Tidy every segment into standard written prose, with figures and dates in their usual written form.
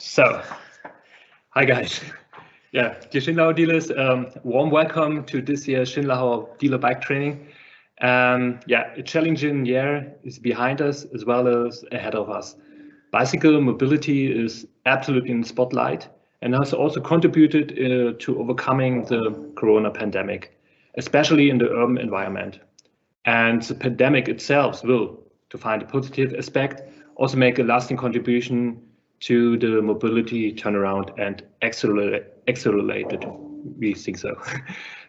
So, hi guys. Yeah, dear Schindelhauer dealers, warm welcome to this year's Schindelhauer dealer bike training. Yeah, a challenging year is behind us as well as ahead of us. Bicycle mobility is absolutely in the spotlight and has also contributed to overcoming the corona pandemic, especially in the urban environment. And the pandemic itself will, to find a positive aspect, also make a lasting contribution to the mobility turnaround and accelerated. We think so.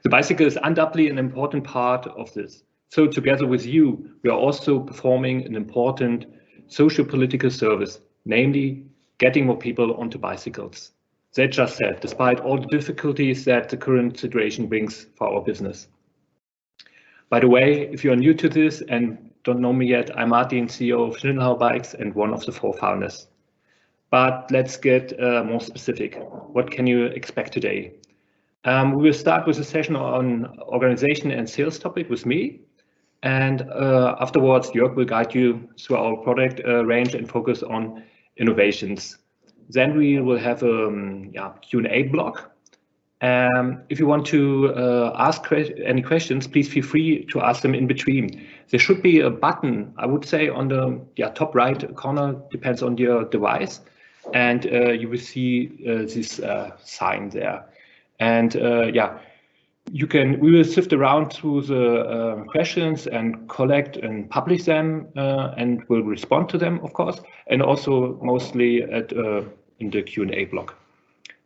The bicycle is undoubtedly an important part of this. So together with you, we are also performing an important socio-political service, namely getting more people onto bicycles. That just said, despite all the difficulties that the current situation brings for our business. By the way, if you are new to this and don't know me yet, I'm Martin, CEO of Schindelhauer Bikes and one of the 4 founders. But let's get more specific. What can you expect today? We will start with a session on organization and sales topic with me. And afterwards, Jörg will guide you through our product range and focus on innovations. Then we will have a Q&A block. If you want to ask any questions, please feel free to ask them in between. There should be a button, I would say, on the top right corner, depends on your device, and you will see this sign there. And we will sift around through the questions and collect and publish them, and we'll respond to them, of course, and also mostly in the Q&A block.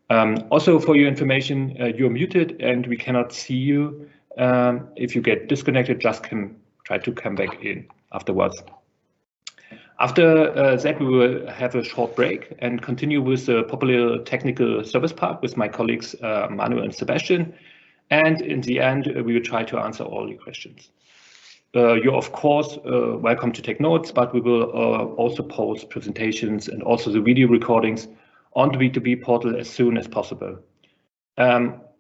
Also, for your information, you're muted and we cannot see you. If you get disconnected, just try to come back in afterwards. After that, we will have a short break and continue with the popular technical service part with my colleagues Manuel and Sebastian. And in the end, we will try to answer all your questions. You're of course welcome to take notes, but we will also post presentations and also the video recordings on the B2B portal as soon as possible.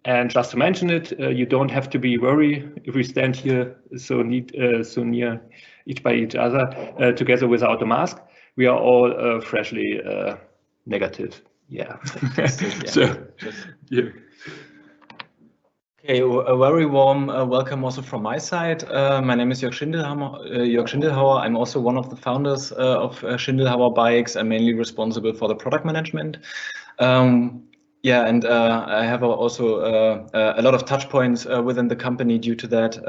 And just to mention it, you don't have to be worried if we stand here so near each by each other together without a mask. We are all freshly negative. Yeah. Okay, a very warm welcome also from my side. My name is Jörg Schindelhauer. I'm also one of the founders of Schindelhauer Bikes. I'm mainly responsible for the product management. I have also a lot of touch points within the company due to that.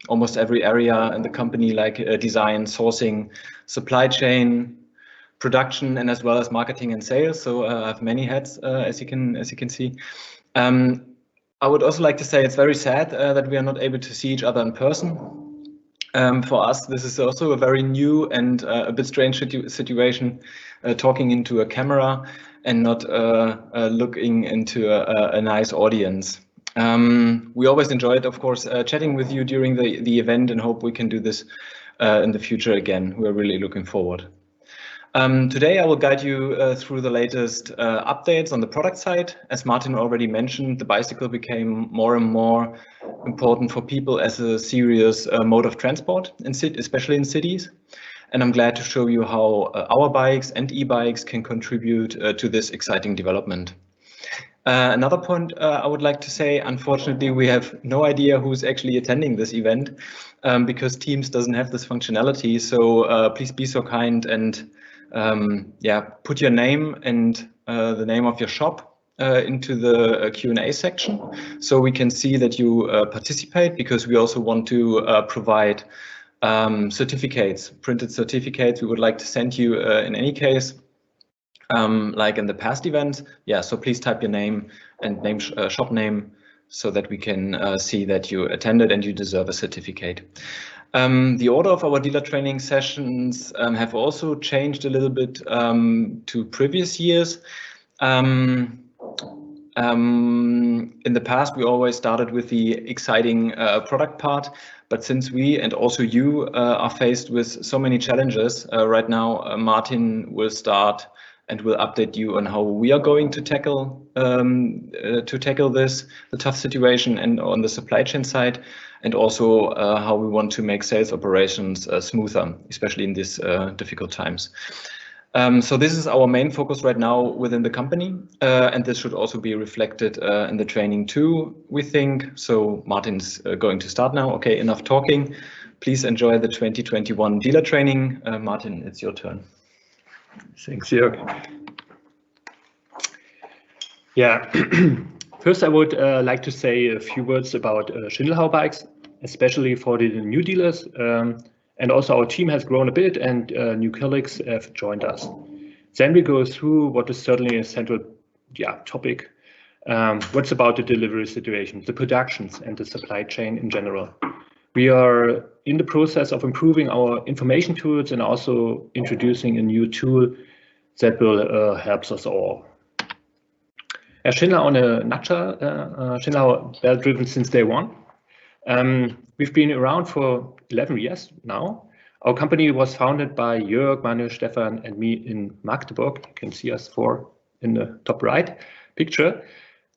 Almost every area in the company, like design, sourcing, supply chain, production, and as well as marketing and sales. So I have many hats, as you can see. I would also like to say it's very sad that we are not able to see each other in person. For us, this is also a very new and a bit strange situation, talking into a camera and not looking into a nice audience. We always enjoyed, of course, chatting with you during the event and hope we can do this in the future again. We're really looking forward. Today I will guide you through the latest updates on the product side. As Martin already mentioned, the bicycle became more and more important for people as a serious mode of transport, especially in cities. And I'm glad to show you how our bikes and e-bikes can contribute to this exciting development. Another point I would like to say, unfortunately, we have no idea who's actually attending this event because Teams doesn't have this functionality. So please be so kind and put your name and the name of your shop into the Q&A section so we can see that you participate, because we also want to provide certificates, printed certificates we would like to send you in any case, like in the past events. Yeah, so please type your name and shop name so that we can see that you attended and you deserve a certificate. The order of our dealer training sessions have also changed a little bit to previous years. In the past, we always started with the exciting product part, but since we and also you are faced with so many challenges right now, Martin will start and will update you on how we are going to tackle the tough situation, and on the supply chain side, and also how we want to make sales operations smoother, especially in these difficult times. So this is our main focus right now within the company, and this should also be reflected in the training too, we think. So Martin's going to start now. Okay, enough talking. Please enjoy the 2021 dealer training. Martin, it's your turn. Thanks, Jörg. Yeah, first I would like to say a few words about Schindelhauer bikes, especially for the new dealers. And also our team has grown a bit and new colleagues have joined us. Then we go through what is certainly a central topic. What's about the delivery situation, the productions and the supply chain in general. We are in the process of improving our information tools and also introducing a new tool that will help us all. Schindler on a nutshell, Schindler belt-driven since day one. We've been around for 11 years now. Our company was founded by Jörg, Manuel, Stefan, and me in Magdeburg. You can see us four in the top right picture.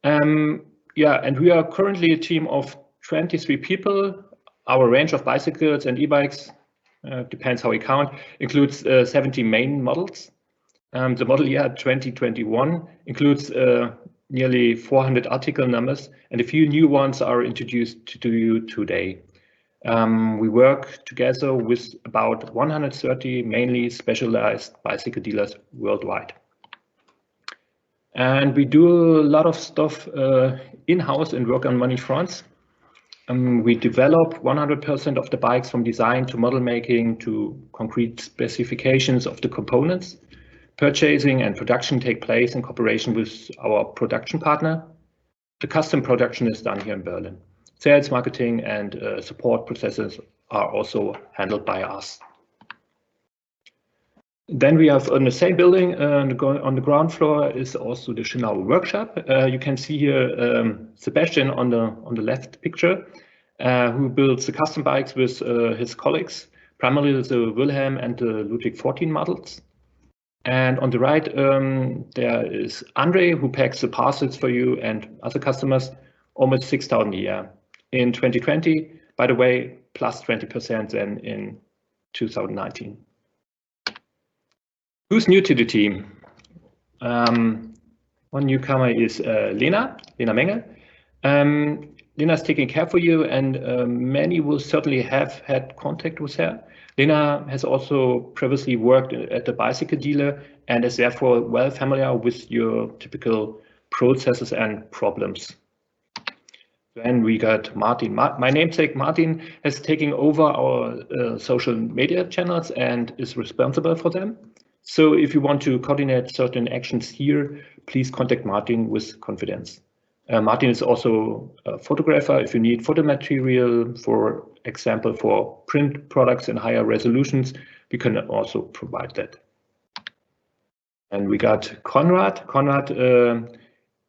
And we are currently a team of 23 people. Our range of bicycles and e-bikes, depends how we count, includes 70 main models. The model year 2021 includes nearly 400 article numbers, and a few new ones are introduced to you today. We work together with about 130 mainly specialized bicycle dealers worldwide. And we do a lot of stuff in-house and work on many fronts. We develop 100% of the bikes from design to model making to concrete specifications of the components. Purchasing and production take place in cooperation with our production partner. The custom production is done here in Berlin. Sales, marketing, and support processes are also handled by us. Then we have on the same building, on the ground floor is also the Schindelhauer workshop. You can see here Sebastian on the left picture, who builds the custom bikes with his colleagues, primarily the Wilhelm and the Ludwig 14 models. And on the right, there is Andre, who packs the parcels for you and other customers, almost 6,000 a year. In 2020, by the way, plus 20% then in 2019. Who's new to the team? One newcomer is Lena Menge. Lena's taking care for you, and many will certainly have had contact with her. Lena has also previously worked at a bicycle dealer and is therefore well familiar with your typical processes and problems. Then we got Martin. My namesake Martin has taken over our social media channels and is responsible for them. So if you want to coordinate certain actions here, please contact Martin with confidence. Martin is also a photographer. If you need photo material, for example, for print products in higher resolutions, we can also provide that. And we got Konrad. Konrad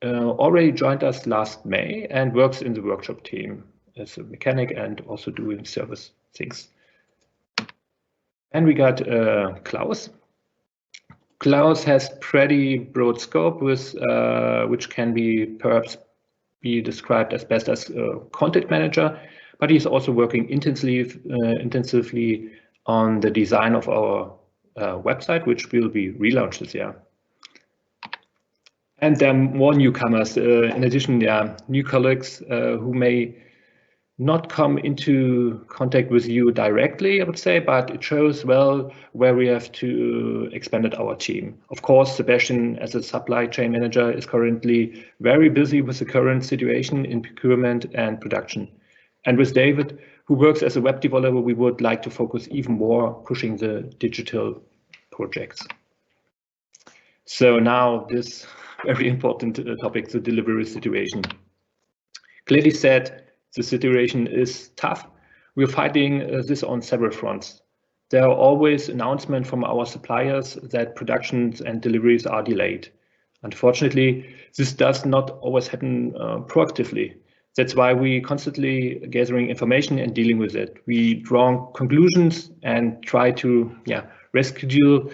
already joined us last May and works in the workshop team as a mechanic and also doing service things. And we got Klaus. Klaus has pretty broad scope with which can be perhaps be described as best as a content manager, but he's also working intensively on the design of our website, which will be relaunched this year. And there are more newcomers. In addition, there are new colleagues who may not come into contact with you directly, I would say, but it shows well where we have to expand our team. Of course, Sebastian, as a supply chain manager, is currently very busy with the current situation in procurement and production. And with David, who works as a web developer, we would like to focus even more pushing the digital projects. So now this very important topic, the delivery situation. Clearly said, the situation is tough. We're fighting this on several fronts. There are always announcements from our suppliers that productions and deliveries are delayed. Unfortunately, this does not always happen proactively. That's why we constantly gathering information and dealing with it. We draw conclusions and try to reschedule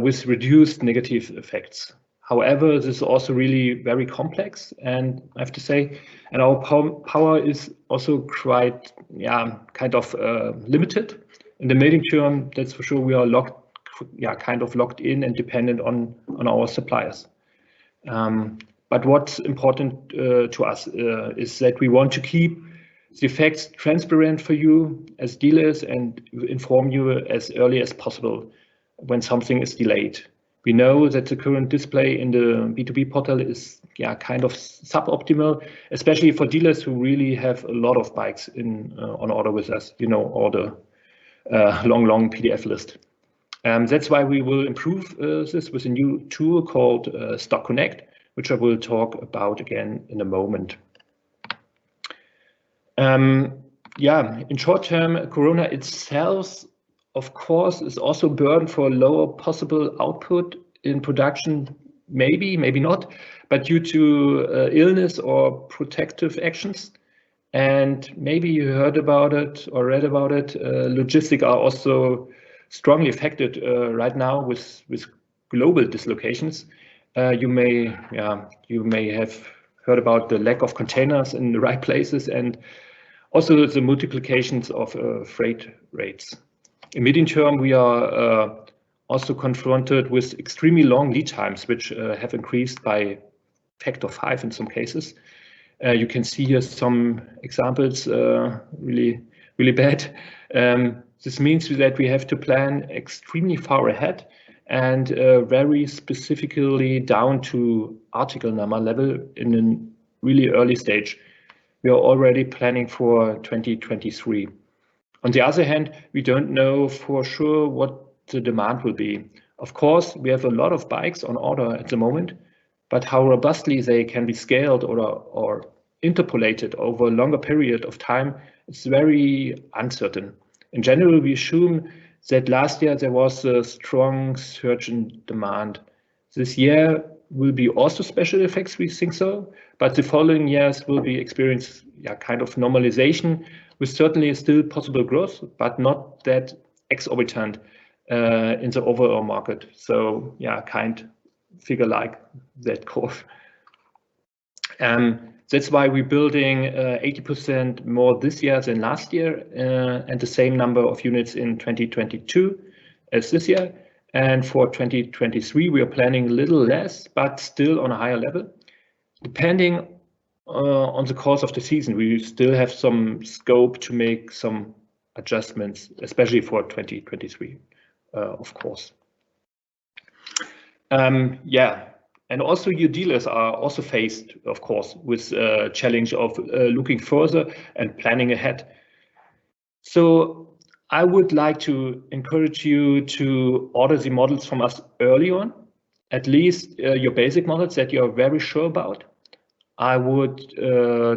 with reduced negative effects. However, this is also really very complex, and I have to say, and our power is also quite, kind of limited. In the medium term, that's for sure, we are locked kind of locked in and dependent on our suppliers. But what's important to us is that we want to keep the effects transparent for you as dealers and inform you as early as possible when something is delayed. We know that the current display in the B2B portal is kind of suboptimal, especially for dealers who really have a lot of bikes on order with us, all the long PDF list. That's why we will improve this with a new tool called Stock Connect, which I will talk about again in a moment. In short term, Corona itself, of course, is also a burden for lower possible output in production, maybe not, but due to illness or protective actions. And maybe you heard about it or read about it. Logistics are also strongly affected right now with global dislocations. You may have heard about the lack of containers in the right places and also the multiplications of freight rates. In medium term, we are also confronted with extremely long lead times, which have increased by factor 5 in some cases. You can see here some examples, really bad. This means that we have to plan extremely far ahead and very specifically down to article number level in a really early stage. We are already planning for 2023. On the other hand, we don't know for sure what the demand will be. Of course, we have a lot of bikes on order at the moment, but how robustly they can be scaled or interpolated over a longer period of time is very uncertain. In general, we assume that last year there was a strong surge in demand. This year will be also special effects, we think so, but the following years will be experience kind of normalization with certainly still possible growth, but not that exorbitant in the overall market. So kind figure like that curve. That's why we're building 80% more this year than last year and the same number of units in 2022 as this year. And for 2023, we are planning a little less, but still on a higher level. Depending on the course of the season, we still have some scope to make some adjustments, especially for 2023, of course. And also your dealers are also faced, of course, with a challenge of looking further and planning ahead. So I would like to encourage you to order the models from us early on, at least your basic models that you're very sure about. I would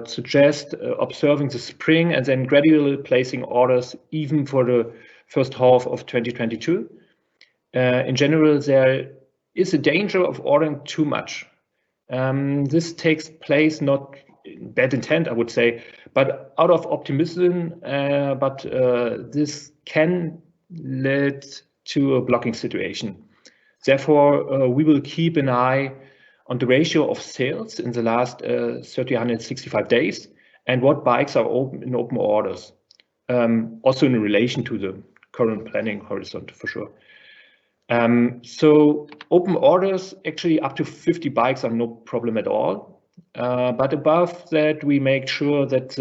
suggest observing the spring and then gradually placing orders even for the first half of 2022. In general, there is a danger of ordering too much. This takes place not in bad intent, I would say, but out of optimism, but this can lead to a blocking situation. Therefore, we will keep an eye on the ratio of sales in the last 365 days and what bikes are in open orders, also in relation to the current planning horizon for sure. So open orders, actually up to 50 bikes are no problem at all. But above that, we make sure that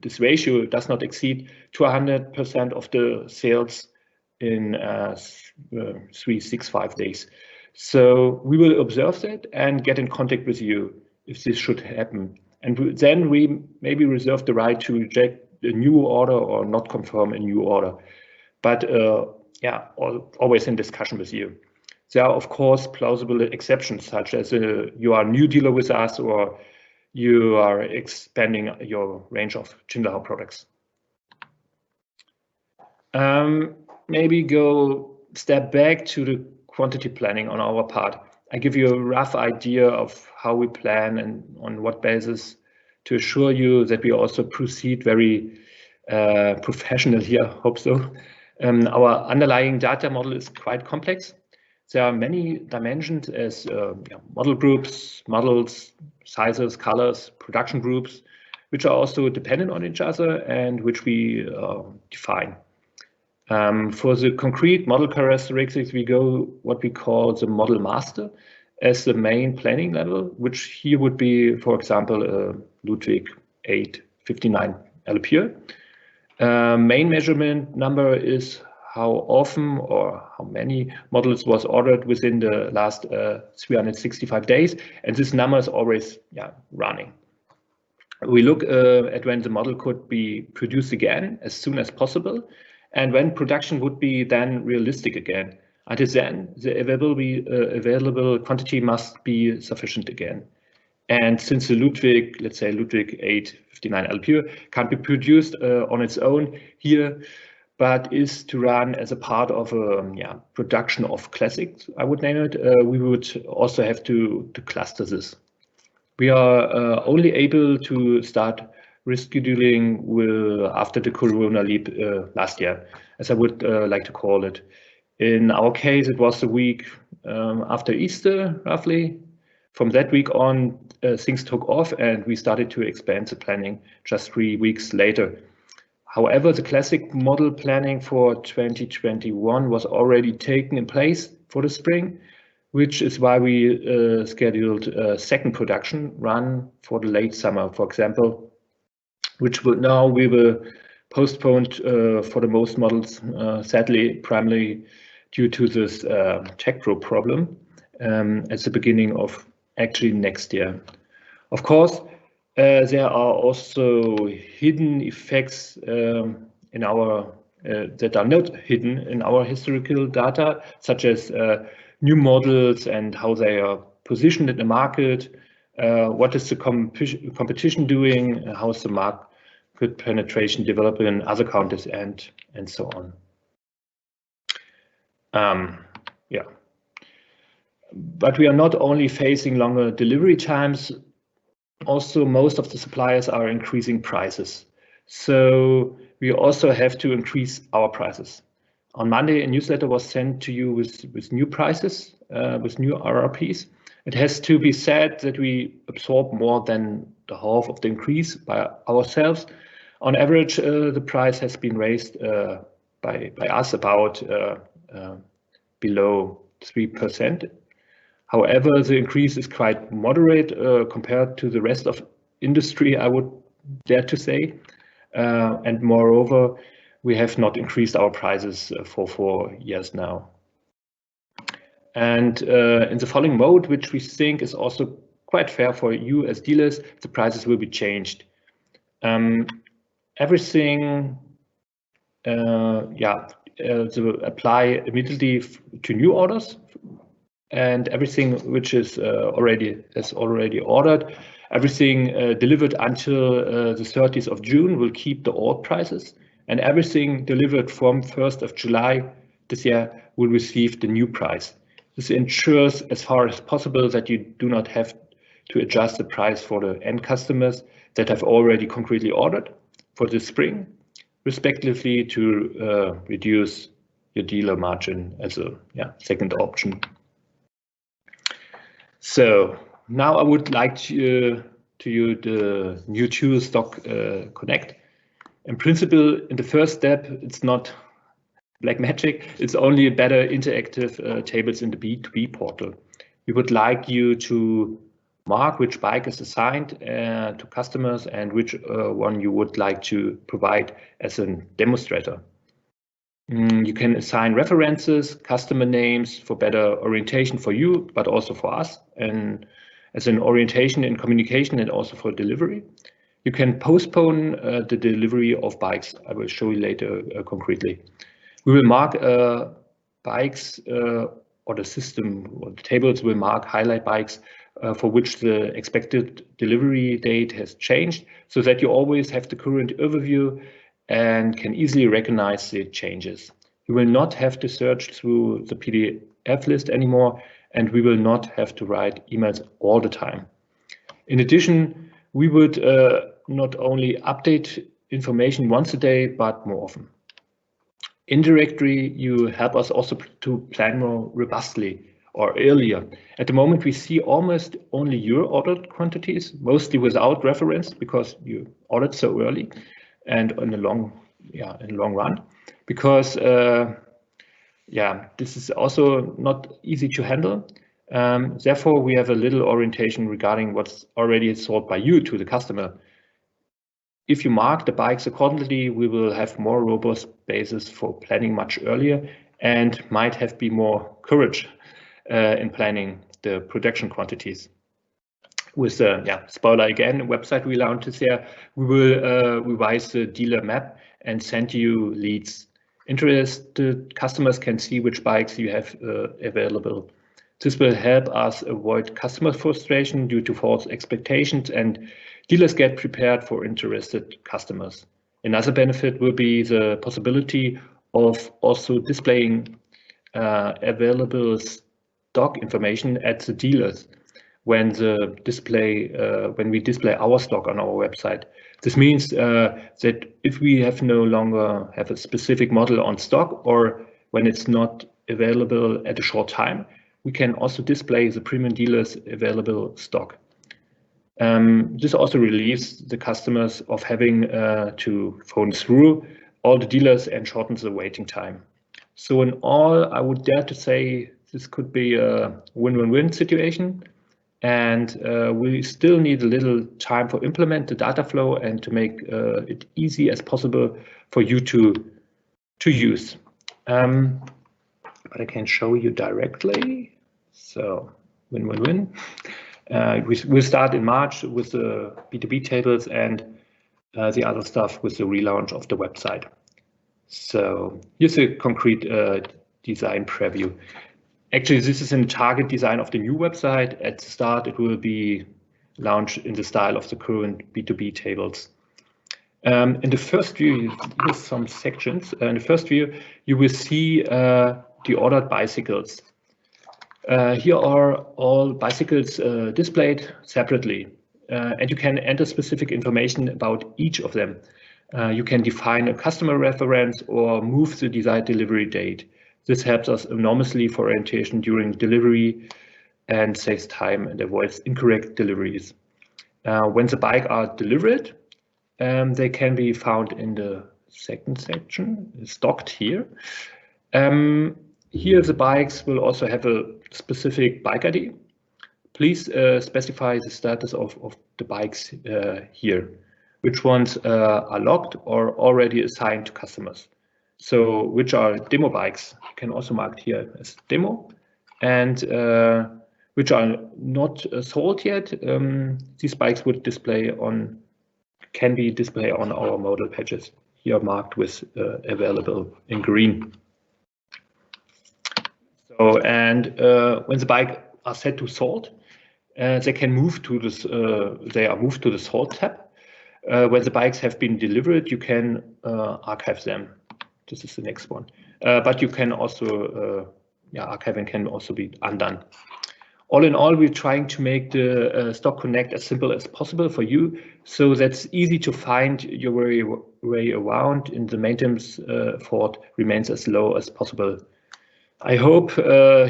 this ratio does not exceed 200% of the sales in 365 days. So we will observe that and get in contact with you if this should happen. And then we maybe reserve the right to reject a new order or not confirm a new order. But always in discussion with you. There are, of course, plausible exceptions, such as you are a new dealer with us or you are expanding your range of Schindelhauer products. Maybe go step back to the quantity planning on our part. I give you a rough idea of how we plan and on what basis to assure you that we also proceed very professional here, hope so. Our underlying data model is quite complex. There are many dimensions as model groups, models, sizes, colors, production groups, which are also dependent on each other and which we define. For the concrete model characteristics, we go what we call the model master as the main planning level, which here would be, for example, Ludwig 859 LPR. Main measurement number is how often or how many models was ordered within the last 365 days, and this number is always running. We look at when the model could be produced again as soon as possible, and when production would be then realistic again. Until then, the available quantity must be sufficient again. And since the Ludwig, let's say Ludwig 859 LPR can't be produced on its own here, but is to run as a part of a production of classics, I would name it, we would also have to cluster this. We are only able to start rescheduling after the Corona leap last year, as I would like to call it. In our case, it was the week after Easter, roughly. From that week on, things took off and we started to expand the planning just 3 weeks later. However, the classic model planning for 2021 was already taken in place for the spring, which is why we scheduled a second production run for the late summer, for example, which we will postpone for the most models, sadly, primarily due to this tech pro problem at the beginning of actually next year. Of course, there are also hidden effects in our that are not hidden in our historical data, such as new models and how they are positioned in the market. What is the competition doing? How's the market penetration developing in other countries and so on. But we are not only facing longer delivery times, also most of the suppliers are increasing prices. So we also have to increase our prices. On Monday, a newsletter was sent to you with new prices, with new RRPs. It has to be said that we absorb more than the half of the increase by ourselves. On average, the price has been raised by us about below 3%. However, the increase is quite moderate compared to the rest of industry, I would dare to say. And moreover, we have not increased our prices for 4 years now. And in the following mode, which we think is also quite fair for you as dealers, the prices will be changed. Everything to apply immediately to new orders, and everything which is already ordered, everything delivered until the 30th of June will keep the old prices, and everything delivered from 1st of July this year will receive the new price. This ensures as far as possible that you do not have to adjust the price for the end customers that have already concretely ordered for the spring, respectively to reduce your dealer margin as a second option. So now I would like to use the new tool Stock Connect. In principle, in the first step, it's not black magic. It's only better interactive tables in the B2B portal. We would like you to mark which bike is assigned to customers and which one you would like to provide as a demonstrator. You can assign references, customer names for better orientation for you, but also for us, and as an orientation in communication and also for delivery. You can postpone the delivery of bikes. I will show you later concretely. We will mark bikes or the system or the tables will mark highlight bikes for which the expected delivery date has changed, so that you always have the current overview and can easily recognize the changes. You will not have to search through the PDF list anymore, and we will not have to write emails all the time. In addition, we would not only update information once a day, but more often. Indirectly, you help us also to plan more robustly or earlier. At the moment, we see almost only your ordered quantities, mostly without reference because you ordered so early and in the long run. because this is also not easy to handle. Therefore, we have a little orientation regarding what's already sold by you to the customer. If you mark the bikes accordingly, we will have more robust basis for planning much earlier and might have be more courage in planning the production quantities. With the spoiler again, website relaunch this year, we will revise the dealer map and send you leads. Interested customers can see which bikes you have available. This will help us avoid customer frustration due to false expectations, and dealers get prepared for interested customers. Another benefit will be the possibility of also displaying available stock information at the dealers when we display our stock on our website. This means that if we have no longer have a specific model on stock, or when it's not available at a short time, we can also display the premium dealers' available stock. This also relieves the customers of having to phone through all the dealers and shortens the waiting time. So in all, I would dare to say this could be a win-win-win situation. And we still need a little time for implement the data flow and to make it easy as possible for you to use. But I can show you directly. So win-win-win. We'll start in March with the B2B tables and the other stuff with the relaunch of the website. So here's a concrete design preview. Actually, this is a target design of the new website. At the start, it will be launched in the style of the current B2B tables. In the first view, here's some sections. In the first view, you will see the ordered bicycles. Here are all bicycles displayed separately, and you can enter specific information about each of them. You can define a customer reference or move the desired delivery date. This helps us enormously for orientation during delivery and saves time and avoids incorrect deliveries. When the bike are delivered, they can be found in the second section, stocked here. Here the bikes will also have a specific bike ID. Please specify the status of the bikes here, which ones are locked or already assigned to customers. So which are demo bikes, you can also mark here as demo, and which are not sold yet. These bikes would can be displayed on our model pages, here marked with available in green. So, and when the bike are set to sold, they can move to this. They are moved to the sold tab. When the bikes have been delivered, you can archive them. This is the next one. But you can also, archiving can also be undone. All in all, we're trying to make the Stock Connect as simple as possible for you, so that's easy to find your way around, and the maintenance effort remains as low as possible. I hope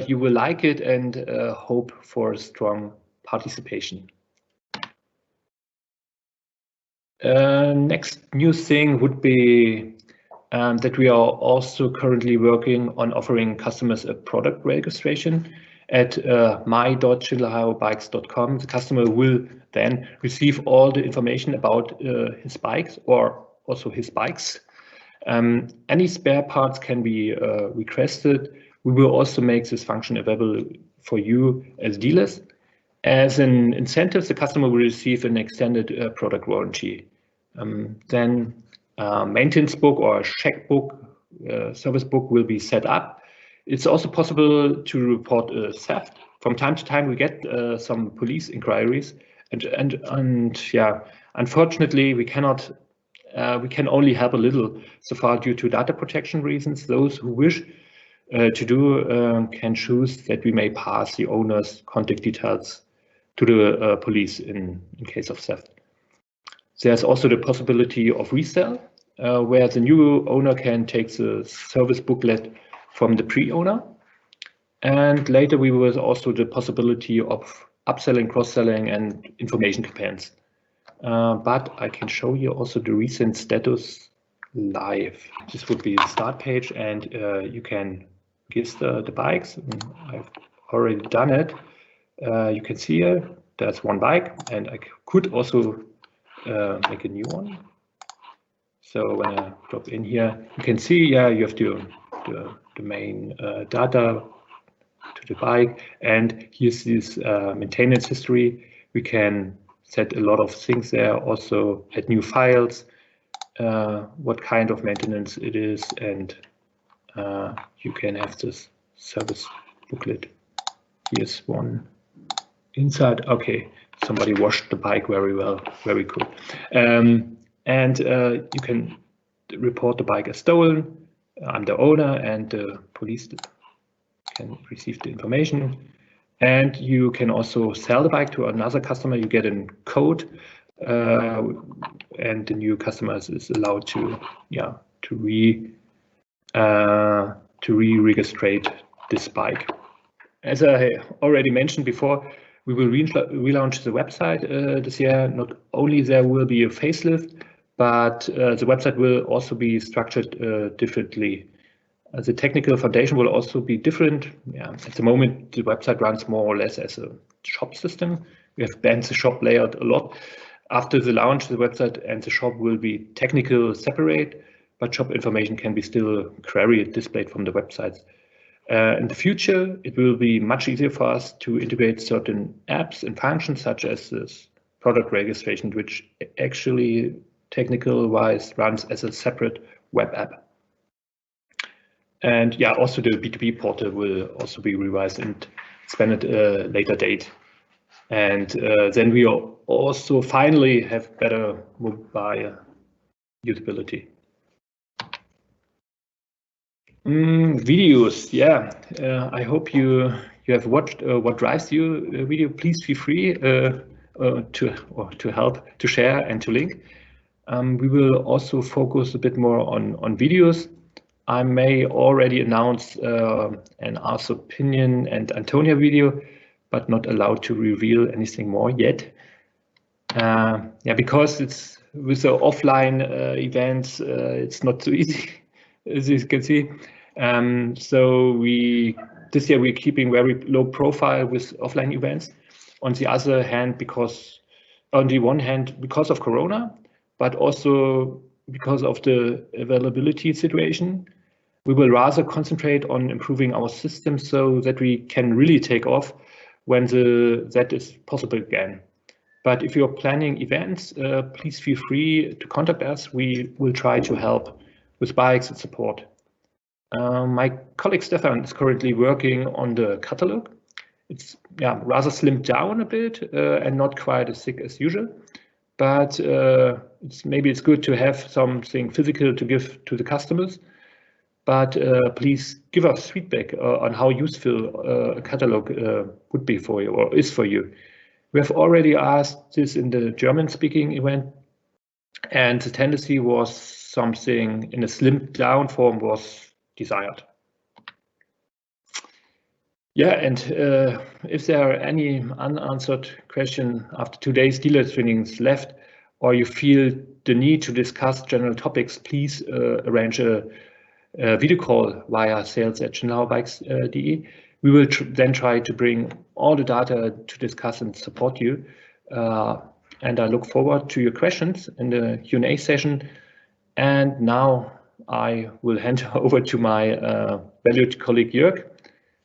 you will like it and hope for strong participation. Next new thing would be that we are also currently working on offering customers a product registration at my.schindelhauerbikes.com. The customer will then receive all the information about his bikes or also his bikes. Any spare parts can be requested. We will also make this function available for you as dealers. As an incentive, the customer will receive an extended product warranty. Then maintenance book or check book, service book will be set up. It's also possible to report theft. From time to time, we get some police inquiries, and yeah, unfortunately, we cannot. We can only help a little so far due to data protection reasons. Those who wish to do can choose that we may pass the owner's contact details to the police in case of theft. There's also the possibility of resale, where the new owner can take the service booklet from the pre-owner. And later we will also the possibility of upselling, cross-selling and information campaigns. But I can show you also the recent status live. This would be the start page, and you can register the bikes. I've already done it. You can see here there's one bike, and I could also make a new one. So when I drop in here, you can see, yeah, you have the main data to the bike, and here's this maintenance history. We can set a lot of things there, also add new files, what kind of maintenance it is, and you can have this service booklet. Here's one inside. Okay, somebody washed the bike very well, very cool. And you can report the bike as stolen. I'm the owner, and the police can receive the information. And you can also sell the bike to another customer. You get a code, and the new customer is allowed to re-registrate this bike. As I already mentioned before, we will relaunch the website this year. Not only there will be a facelift, but the website will also be structured differently. The technical foundation will also be different. Yeah, at the moment, the website runs more or less as a shop system. We have bent the shop layout a lot. After the launch, the website and the shop will be technical separate, but shop information can be still queried, displayed from the websites. In the future, it will be much easier for us to integrate certain apps and functions, such as this product registration, which actually technical-wise runs as a separate web app. And yeah, also the B2B portal will also be revised and expanded at a later date. And then we also finally have better mobile usability. Videos, yeah. I hope you have watched What Drives You video. Please feel free to help, to share, and to link. We will also focus a bit more on videos. I may already announce an Ars Opinion and Antonia video, but not allowed to reveal anything more yet. Yeah, because it's with the offline events, it's not so easy, as you can see. So this year we're keeping very low profile with offline events. On the other hand, on the one hand, because of Corona, but also because of the availability situation, we will rather concentrate on improving our system so that we can really take off when that is possible again. But if you're planning events, please feel free to contact us. We will try to help with bikes and support. My colleague Stefan is currently working on the catalog. It's rather slimmed down a bit and not quite as thick as usual. But maybe it's good to have something physical to give to the customers. But please give us feedback on how useful a catalog would be for you or is for you. We have already asked this in the German-speaking event, and the tendency was something in a slimmed down form was desired. Yeah, and if there are any unanswered questions after today's dealer trainings left, or you feel the need to discuss general topics, please arrange a video call via sales@schindelhauerbikes.de. We will then try to bring all the data to discuss and support you. And I look forward to your questions in the Q&A session. And now I will hand over to my valued colleague Jörg.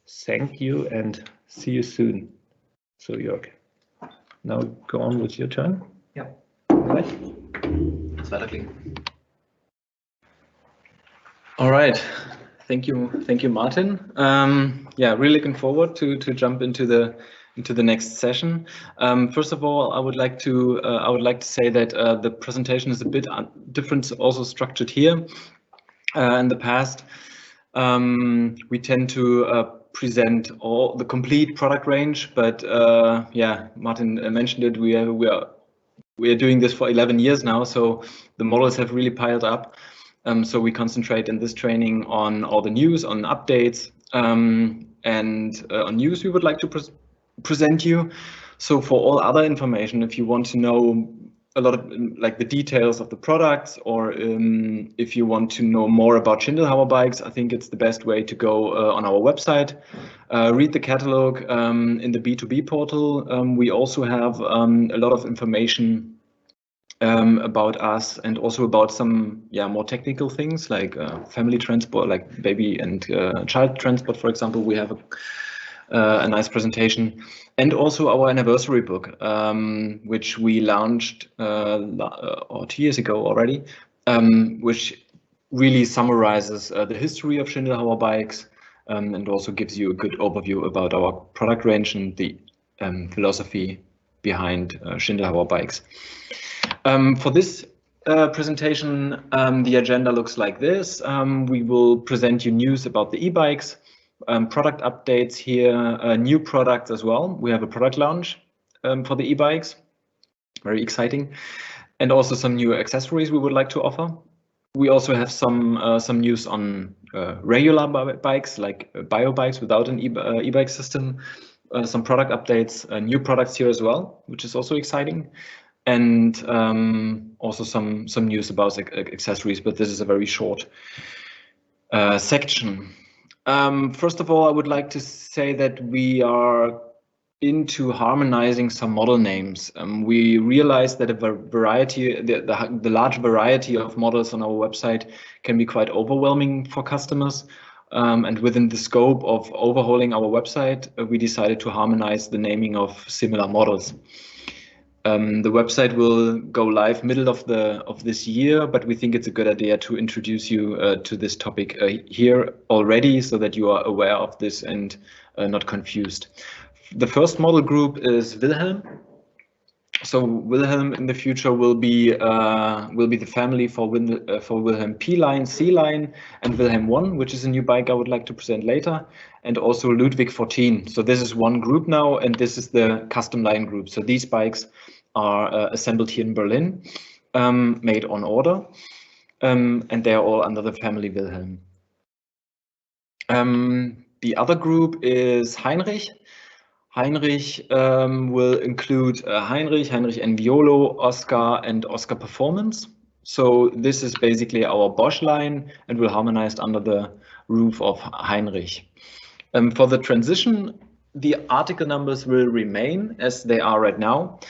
Thank you and see you soon. So Jörg, now go on with your turn. Yeah. All right. All right. Thank you, Martin. Yeah, really looking forward to jump into the next session. First of all, I would like to say that the presentation is a bit different, also structured here. In the past, we tend to present the complete product range, but yeah, Martin mentioned it. We are doing this for 11 years now, so the models have really piled up. So we concentrate in this training on all the news, on updates, and on news we would like to present you. So for all other information, if you want to know a lot of like the details of the products, or if you want to know more about Schindelhauer bikes, I think it's the best way to go on our website, read the catalog in the B2B portal. We also have a lot of information about us, and also about some more technical things like family transport, like baby and child transport, for example. We have a nice presentation, and also our anniversary book, which we launched 2 years ago already, which really summarizes the history of Schindelhauer bikes, and also gives you a good overview about our product range and the philosophy behind Schindelhauer bikes. For this presentation, the agenda looks like this. We will present you news about the e-bikes, product updates here, new products as well. We have a product launch for the e-bikes, very exciting, and also some new accessories we would like to offer. We also have some news on regular bikes, like bio bikes without an e-bike system, some product updates, new products here as well, which is also exciting. And also some news about accessories, but this is a very short section. First of all, I would like to say that we are into harmonizing some model names. We realize that the large variety of models on our website can be quite overwhelming for customers. And within the scope of overhauling our website, we decided to harmonize the naming of similar models. The website will go live middle of this year, but we think it's a good idea to introduce you to this topic here already, so that you are aware of this and not confused. The first model group is Wilhelm. So Wilhelm in the future will be the family for Wilhelm P line, C line, and Wilhelm 1, which is a new bike I would like to present later, and also Ludwig 14. So this is one group now, and this is the custom line group. So these bikes are assembled here in Berlin, made on order, and they are all under the family Wilhelm. The other group is Heinrich. Heinrich will include Heinrich Enviolo, Oscar, and Oscar Performance. So this is basically our Bosch line, and will harmonized under the roof of Heinrich. For the transition, the article numbers will remain as they are right now.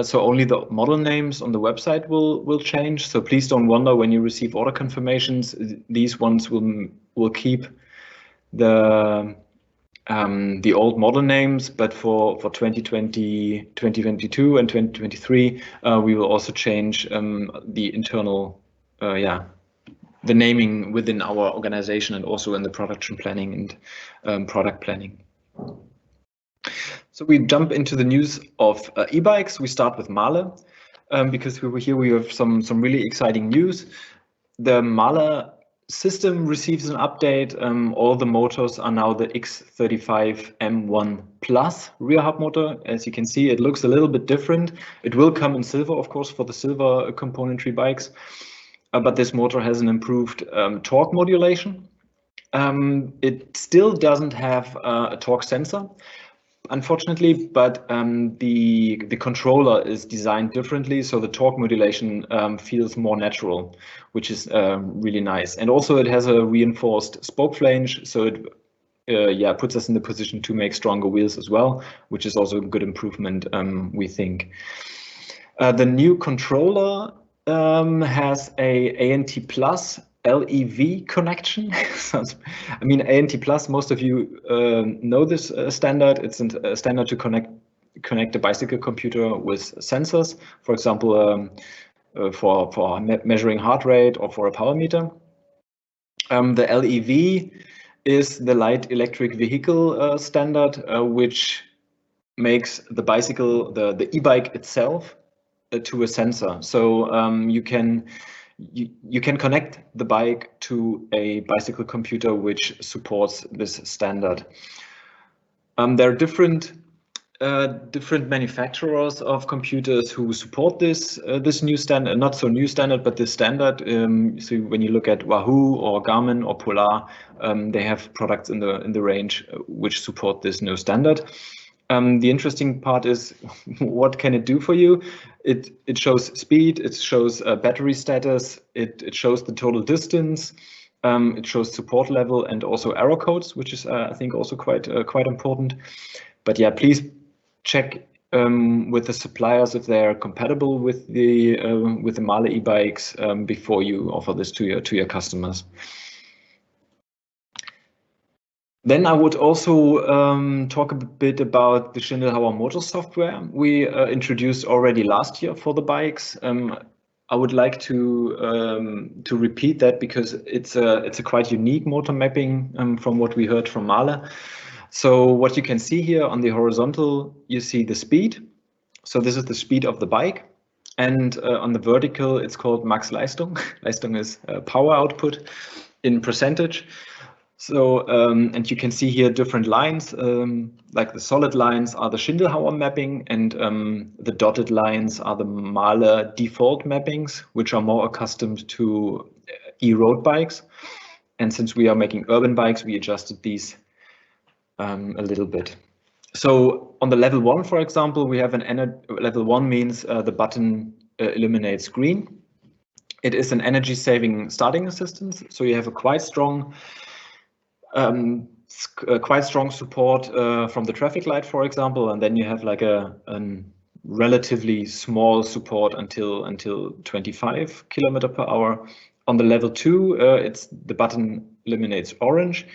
So only the model names on the website will change. So please don't wonder when you receive order confirmations. These ones will keep the old model names, but for 2020, 2022, and 2023, we will also change the internal, the naming within our organization, and also in the production planning and product planning. So we jump into the news of e-bikes. We start with Mahle, because we have some really exciting news. The Mahle system receives an update. All the motors are now the X35 M1 Plus rear hub motor. As you can see, it looks a little bit different. It will come in silver, of course, for the silver componentry bikes, but this motor has an improved torque modulation. It still doesn't have a torque sensor, unfortunately, but the controller is designed differently, so the torque modulation feels more natural, which is really nice. And also it has a reinforced spoke flange, so it puts us in the position to make stronger wheels as well, which is also a good improvement, we think. The new controller has a ANT Plus LEV connection. I mean, ANT Plus, most of you know this standard. It's a standard to connect a bicycle computer with sensors, for example, for measuring heart rate or for a power meter. The LEV is the light electric vehicle standard, which makes the bicycle, the e-bike itself, to a sensor. So you can connect the bike to a bicycle computer which supports this standard. There are different manufacturers of computers who support this new standard, not so new standard, but this standard. So when you look at Wahoo or Garmin or Polar, they have products in the range which support this new standard. The interesting part is what can it do for you? It shows speed, it shows battery status, it shows the total distance, it shows support level and also error codes, which is I think also quite important. But yeah, please check with the suppliers if they are compatible with the Mahle e-bikes before you offer this to your customers. Then I would also talk a bit about the Schindelhauer motor software we introduced already last year for the bikes. I would like to repeat that because it's a quite unique motor mapping from what we heard from Mahle. So what you can see here on the horizontal, you see the speed. So this is the speed of the bike. And on the vertical, it's called Max Leistung. Leistung is power output in percentage. So, and you can see here different lines, like the solid lines are the Schindelhauer mapping, and the dotted lines are the Mahle default mappings, which are more accustomed to e-road bikes. And since we are making urban bikes, we adjusted these a little bit. So on the level 1, for example, we have level 1 means the button illuminates green. It is an energy saving starting assistance. So you have a quite strong support from the traffic light, for example, and then you have like a relatively small support until 25 km/h. On the level 2, it's the button illuminates orange,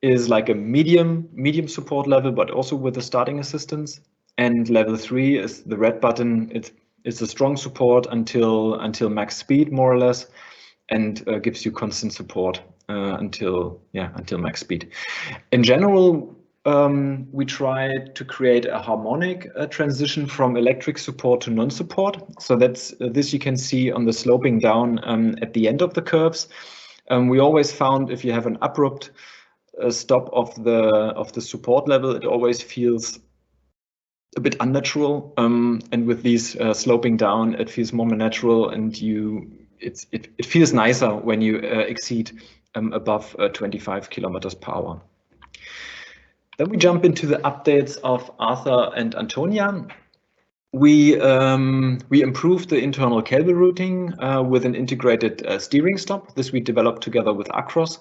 is like a medium support level, but also with the starting assistance. And level 3 is the red button. It's a strong support until max speed, more or less, and gives you constant support until max speed. In general, we try to create a harmonic transition from electric support to non-support. So that's this you can see on the sloping down at the end of the curves. We always found if you have an abrupt stop of the support level, it always feels a bit unnatural. And with these sloping down, it feels more natural, and it feels nicer when you exceed above 25 km/h. Then we jump into the updates of Arthur and Antonia. We improved the internal cable routing with an integrated steering stop. This we developed together with Acros.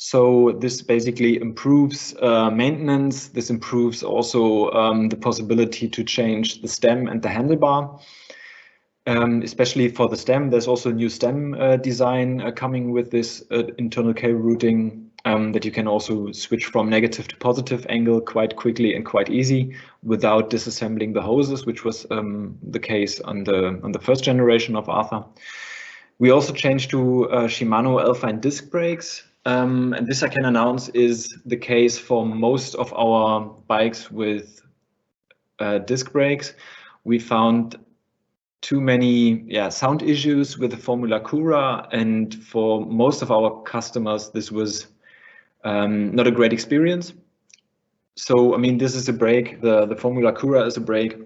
So this basically improves maintenance. This improves also the possibility to change the stem and the handlebar. Especially for the stem, there's also a new stem design coming with this internal cable routing that you can also switch from negative to positive angle quite quickly and quite easy without disassembling the hoses, which was the case on the first generation of Arthur. We also changed to Shimano Alpine disc brakes, and this I can announce is the case for most of our bikes with disc brakes. We found too many sound issues with the Formula Cura, and for most of our customers this was not a great experience. So I mean, this is a brake, the Formula Cura is a brake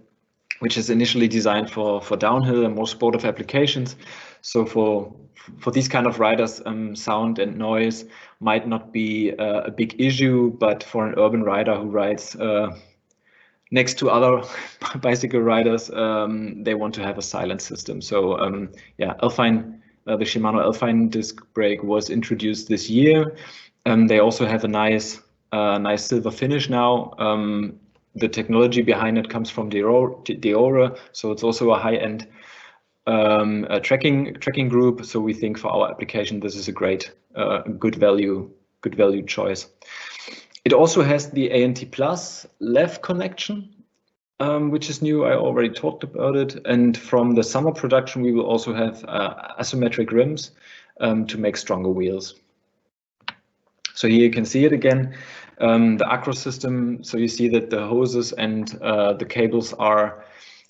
which is initially designed for downhill and more sportive applications. So for these kind of riders, sound and noise might not be a big issue, but for an urban rider who rides next to other bicycle riders, they want to have a silent system. So Alpine, the Shimano Alpine disc brake was introduced this year. They also have a nice silver finish now. The technology behind it comes from Deore, so it's also a high-end tracking group. So we think for our application this is a great, good value choice. It also has the ANT Plus LEV connection, which is new. I already talked about it. And from the summer production, we will also have asymmetric rims to make stronger wheels. So here you can see it again, the Acros system. So you see that the hoses and the cables are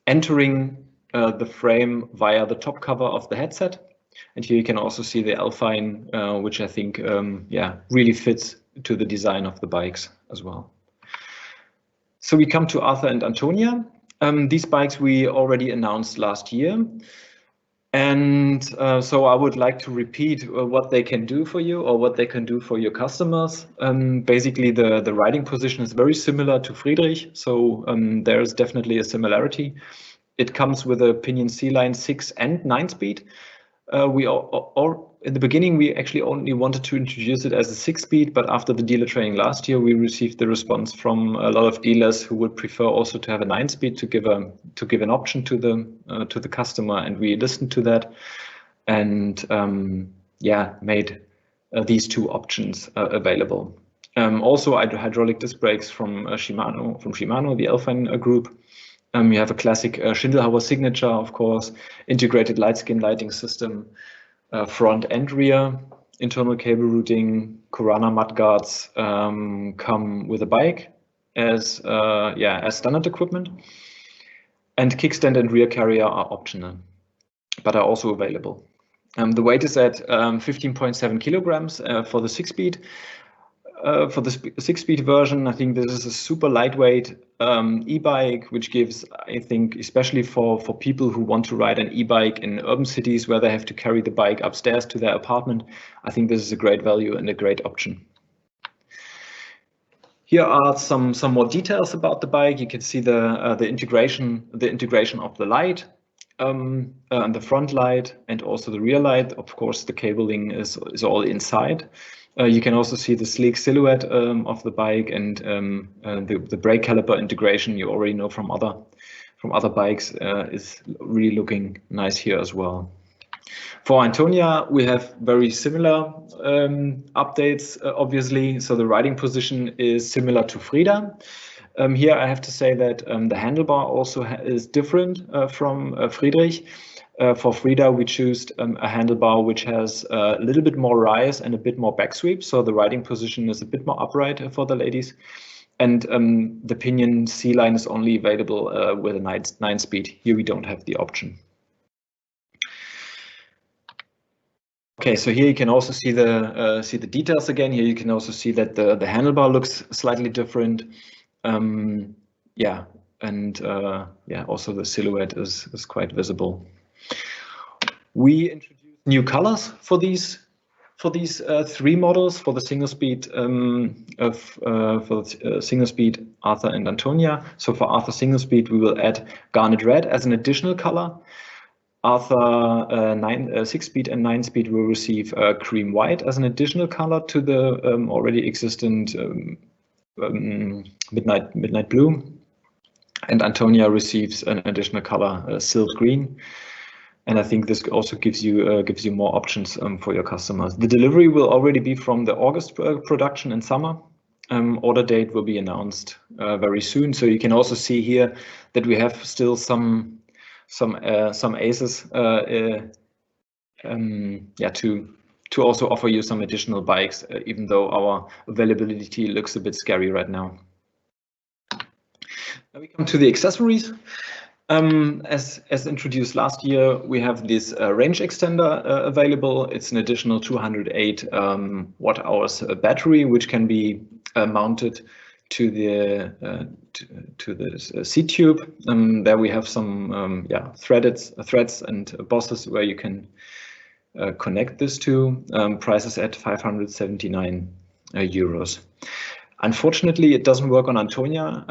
entering the frame via the top cover of the headset. And here you can also see the Alpine, which I think really fits to the design of the bikes as well. So we come to Arthur and Antonia. These bikes we already announced last year. And so I would like to repeat what they can do for you or what they can do for your customers. Basically, the riding position is very similar to Friedrich, so there's definitely a similarity. It comes with a pinion C-line 6 and 9 speed. In the beginning, we actually only wanted to introduce it as a 6-speed, but after the dealer training last year, we received the response from a lot of dealers who would prefer also to have a 9-speed to give an option to the customer, and we listened to that, and made these two options available. Also, hydraulic disc brakes from Shimano, the Alpine group. You have a classic Schindelhauer signature, of course, integrated light skin lighting system, front and rear, internal cable routing, Kurana mudguards come with a bike as standard equipment, and kickstand and rear carrier are optional, but are also available. The weight is at 15.7 kilograms for the 6-speed. For the 6-speed version, I think this is a super lightweight e-bike, which gives, I think, especially for people who want to ride an e-bike in urban cities where they have to carry the bike upstairs to their apartment, I think this is a great value and a great option. Here are some more details about the bike. You can see the integration of the light, and the front light, and also the rear light. Of course, the cabling is all inside. You can also see the sleek silhouette of the bike, and the brake caliper integration you already know from other bikes is really looking nice here as well. For Antonia, we have very similar updates, obviously. So the riding position is similar to Frida. Here I have to say that the handlebar also is different from Friedrich. For Frida, we choose a handlebar which has a little bit more rise and a bit more back sweep. So the riding position is a bit more upright for the ladies. And the pinion C-line is only available with a 9-speed. Here we don't have the option. Okay, so here you can also see the details again. Here you can also see that the handlebar looks slightly different. Also the silhouette is quite visible. We introduced new colors for these 3 models for the single speed single speed Arthur and Antonia. So for Arthur single speed, we will add garnet red as an additional color. Arthur 6-speed and 9-speed will receive cream white as an additional color to the already existent midnight blue, and Antonia receives an additional color, silt green. And I think this also gives you more options for your customers. The delivery will already be from the August production in summer. Order date will be announced very soon. So you can also see here that we have still some aces to also offer you some additional bikes, even though our availability looks a bit scary right now. Now we come to the accessories. As introduced last year, we have this range extender available. It's an additional 208 watt-hours battery, which can be mounted to the seat tube. There we have some threads and bosses where you can connect this to. Prices at 579 euros. Unfortunately, it doesn't work on Antonia.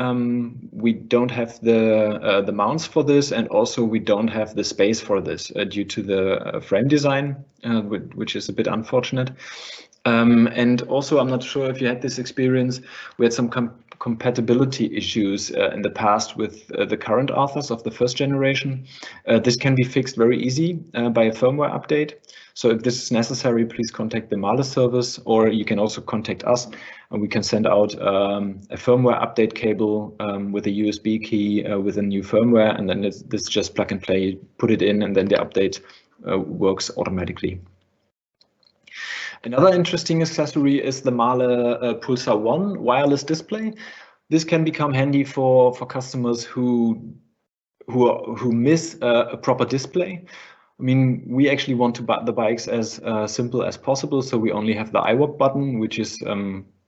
We don't have the mounts for this, and also we don't have the space for this due to the frame design, which is a bit unfortunate. And also, I'm not sure if you had this experience. We had some compatibility issues in the past with the current Arthurs of the first generation. This can be fixed very easy by a firmware update. So if this is necessary, please contact the Mahle service, or you can also contact us, and we can send out a firmware update cable with a USB key with a new firmware, and then this just plug and play, put it in, and then the update works automatically. Another interesting accessory is the Mahle Pulsar 1 wireless display. This can become handy for customers who miss a proper display. I mean, we actually want to buy the bikes as simple as possible, so we only have the iWalk button, which is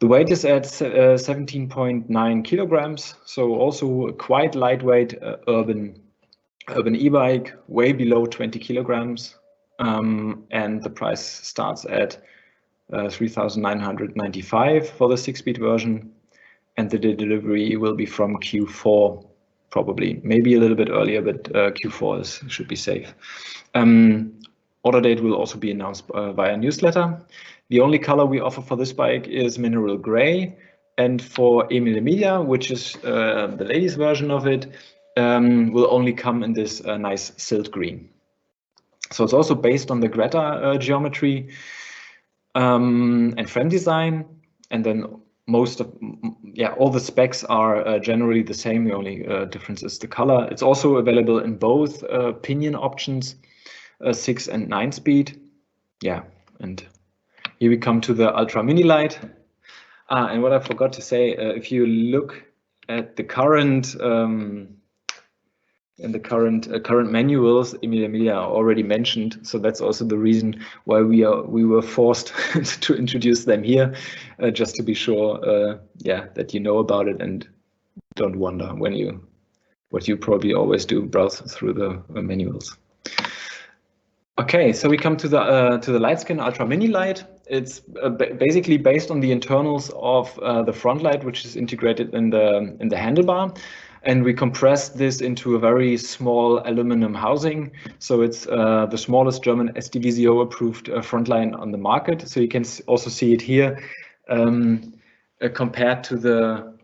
The weight is at 17.9 kilograms, so also a quite lightweight urban e-bike, way below 20 kilograms, and the price starts at 3,995 for the 6-speed version, and the delivery will be from Q4, probably, maybe a little bit earlier, but Q4 should be safe. Order date will also be announced via newsletter. The only color we offer for this bike is mineral gray, and for Emilia, which is the ladies' version of it, will only come in this nice silt green. So it's also based on the Greta geometry and frame design, and then all the specs are generally the same. The only difference is the color. It's also available in both pinion options, 6 and 9 speed. Yeah, and here we come to the Ultra Mini Light. And what I forgot to say, if you look at the current current manuals, Emilia already mentioned, so that's also the reason why we were forced to introduce them here, just to be sure, that you know about it and don't wonder what you probably always do, browse through the manuals. Okay, so we come to the Lightskin Ultra Mini Light. It's basically based on the internals of the front light, which is integrated in the handlebar. And we compressed this into a very small aluminum housing. So it's the smallest German SDVZO approved front line on the market. So you can also see it here compared to the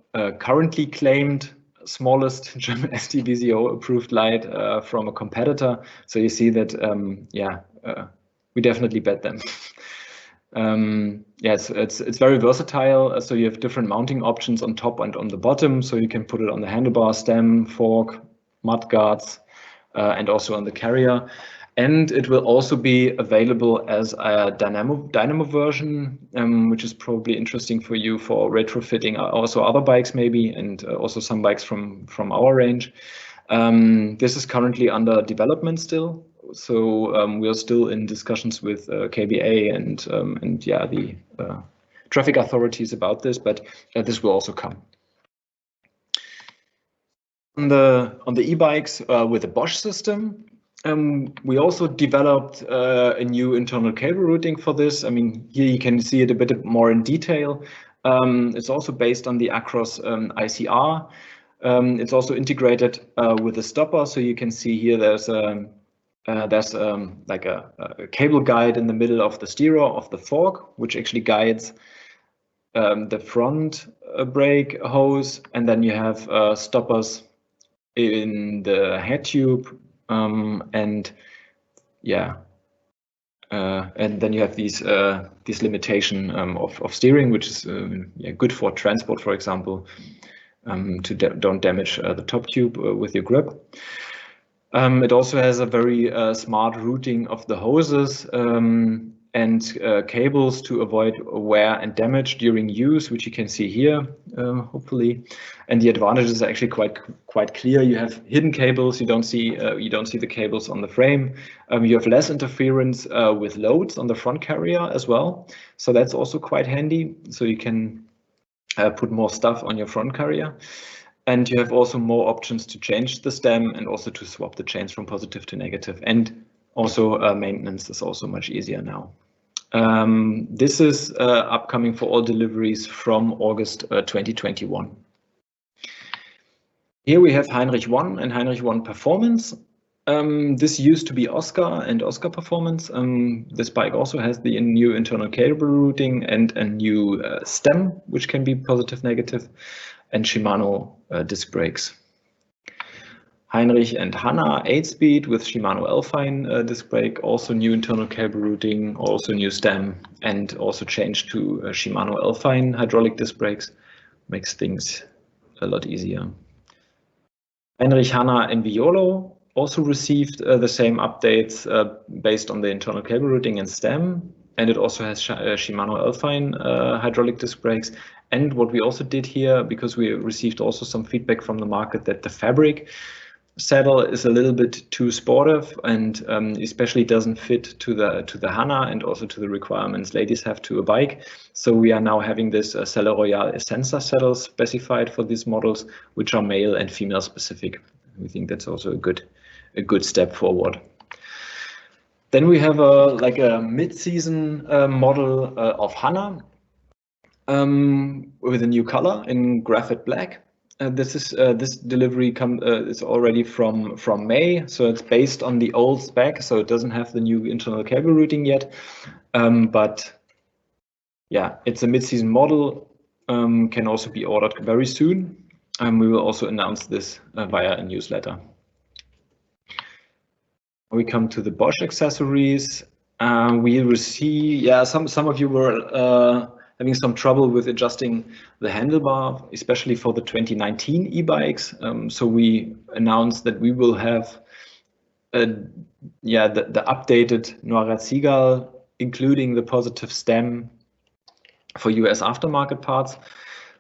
currently claimed smallest German SDVZO approved light from a competitor. So you see that, we definitely bet them. Yes, it's very versatile. So you have different mounting options on top and on the bottom. So you can put it on the handlebar, stem, fork, mud guards, and also on the carrier. And it will also be available as a dynamo version, which is probably interesting for you for retrofitting also other bikes maybe, and also some bikes from our range. This is currently under development still. So we are still in discussions with KBA and the traffic authorities about this, but this will also come. On the e-bikes with the Bosch system, we also developed a new internal cable routing for this. I mean, here you can see it a bit more in detail. It's also based on the Acros ICR. It's also integrated with the stopper, so you can see here there's like a cable guide in the middle of the steerer of the fork, which actually guides the front brake hose, and then you have stoppers in the head tube, and then you have these limitation of steering, which is good for transport, for example, don't damage the top tube with your grip. It also has a very smart routing of the hoses and cables to avoid wear and damage during use, which you can see here, hopefully. And the advantages are actually quite clear. You have hidden cables. You don't see the cables on the frame. You have less interference with loads on the front carrier as well. So that's also quite handy. So you can put more stuff on your front carrier. And you have also more options to change the stem and also to swap the chains from positive to negative. And also maintenance is also much easier now. This is upcoming for all deliveries from August 2021. Here we have Heinrich 1 and Heinrich 1 Performance. This used to be Oscar and Oscar Performance. This bike also has the new internal cable routing and a new stem, which can be positive, negative, and Shimano disc brakes. Heinrich and Hanna 8-speed with Shimano Alpine disc brake, also new internal cable routing, also new stem, and also changed to Shimano Alpine hydraulic disc brakes. Makes things a lot easier. Heinrich, Hanna and Violo also received the same updates based on the internal cable routing and stem, and it also has Shimano Alpine hydraulic disc brakes. And what we also did here, because we received also some feedback from the market that the fabric saddle is a little bit too sportive and especially doesn't fit to the Hana and also to the requirements ladies have to a bike. So we are now having this Selle Royale Essenza saddles specified for these models, which are male and female specific. We think that's also a good step forward. Then we have a mid-season model of Hana with a new color in graphite black. This delivery is already from May, so it's based on the old spec, so it doesn't have the new internal cable routing yet. But yeah, it's a mid-season model, can also be ordered very soon. We will also announce this via a newsletter. We come to the Bosch accessories. We will see, some of you were having some trouble with adjusting the handlebar, especially for the 2019 e-bikes. So we announced that we will have the updated Noirad-Sigal, including the positive stem for US aftermarket parts.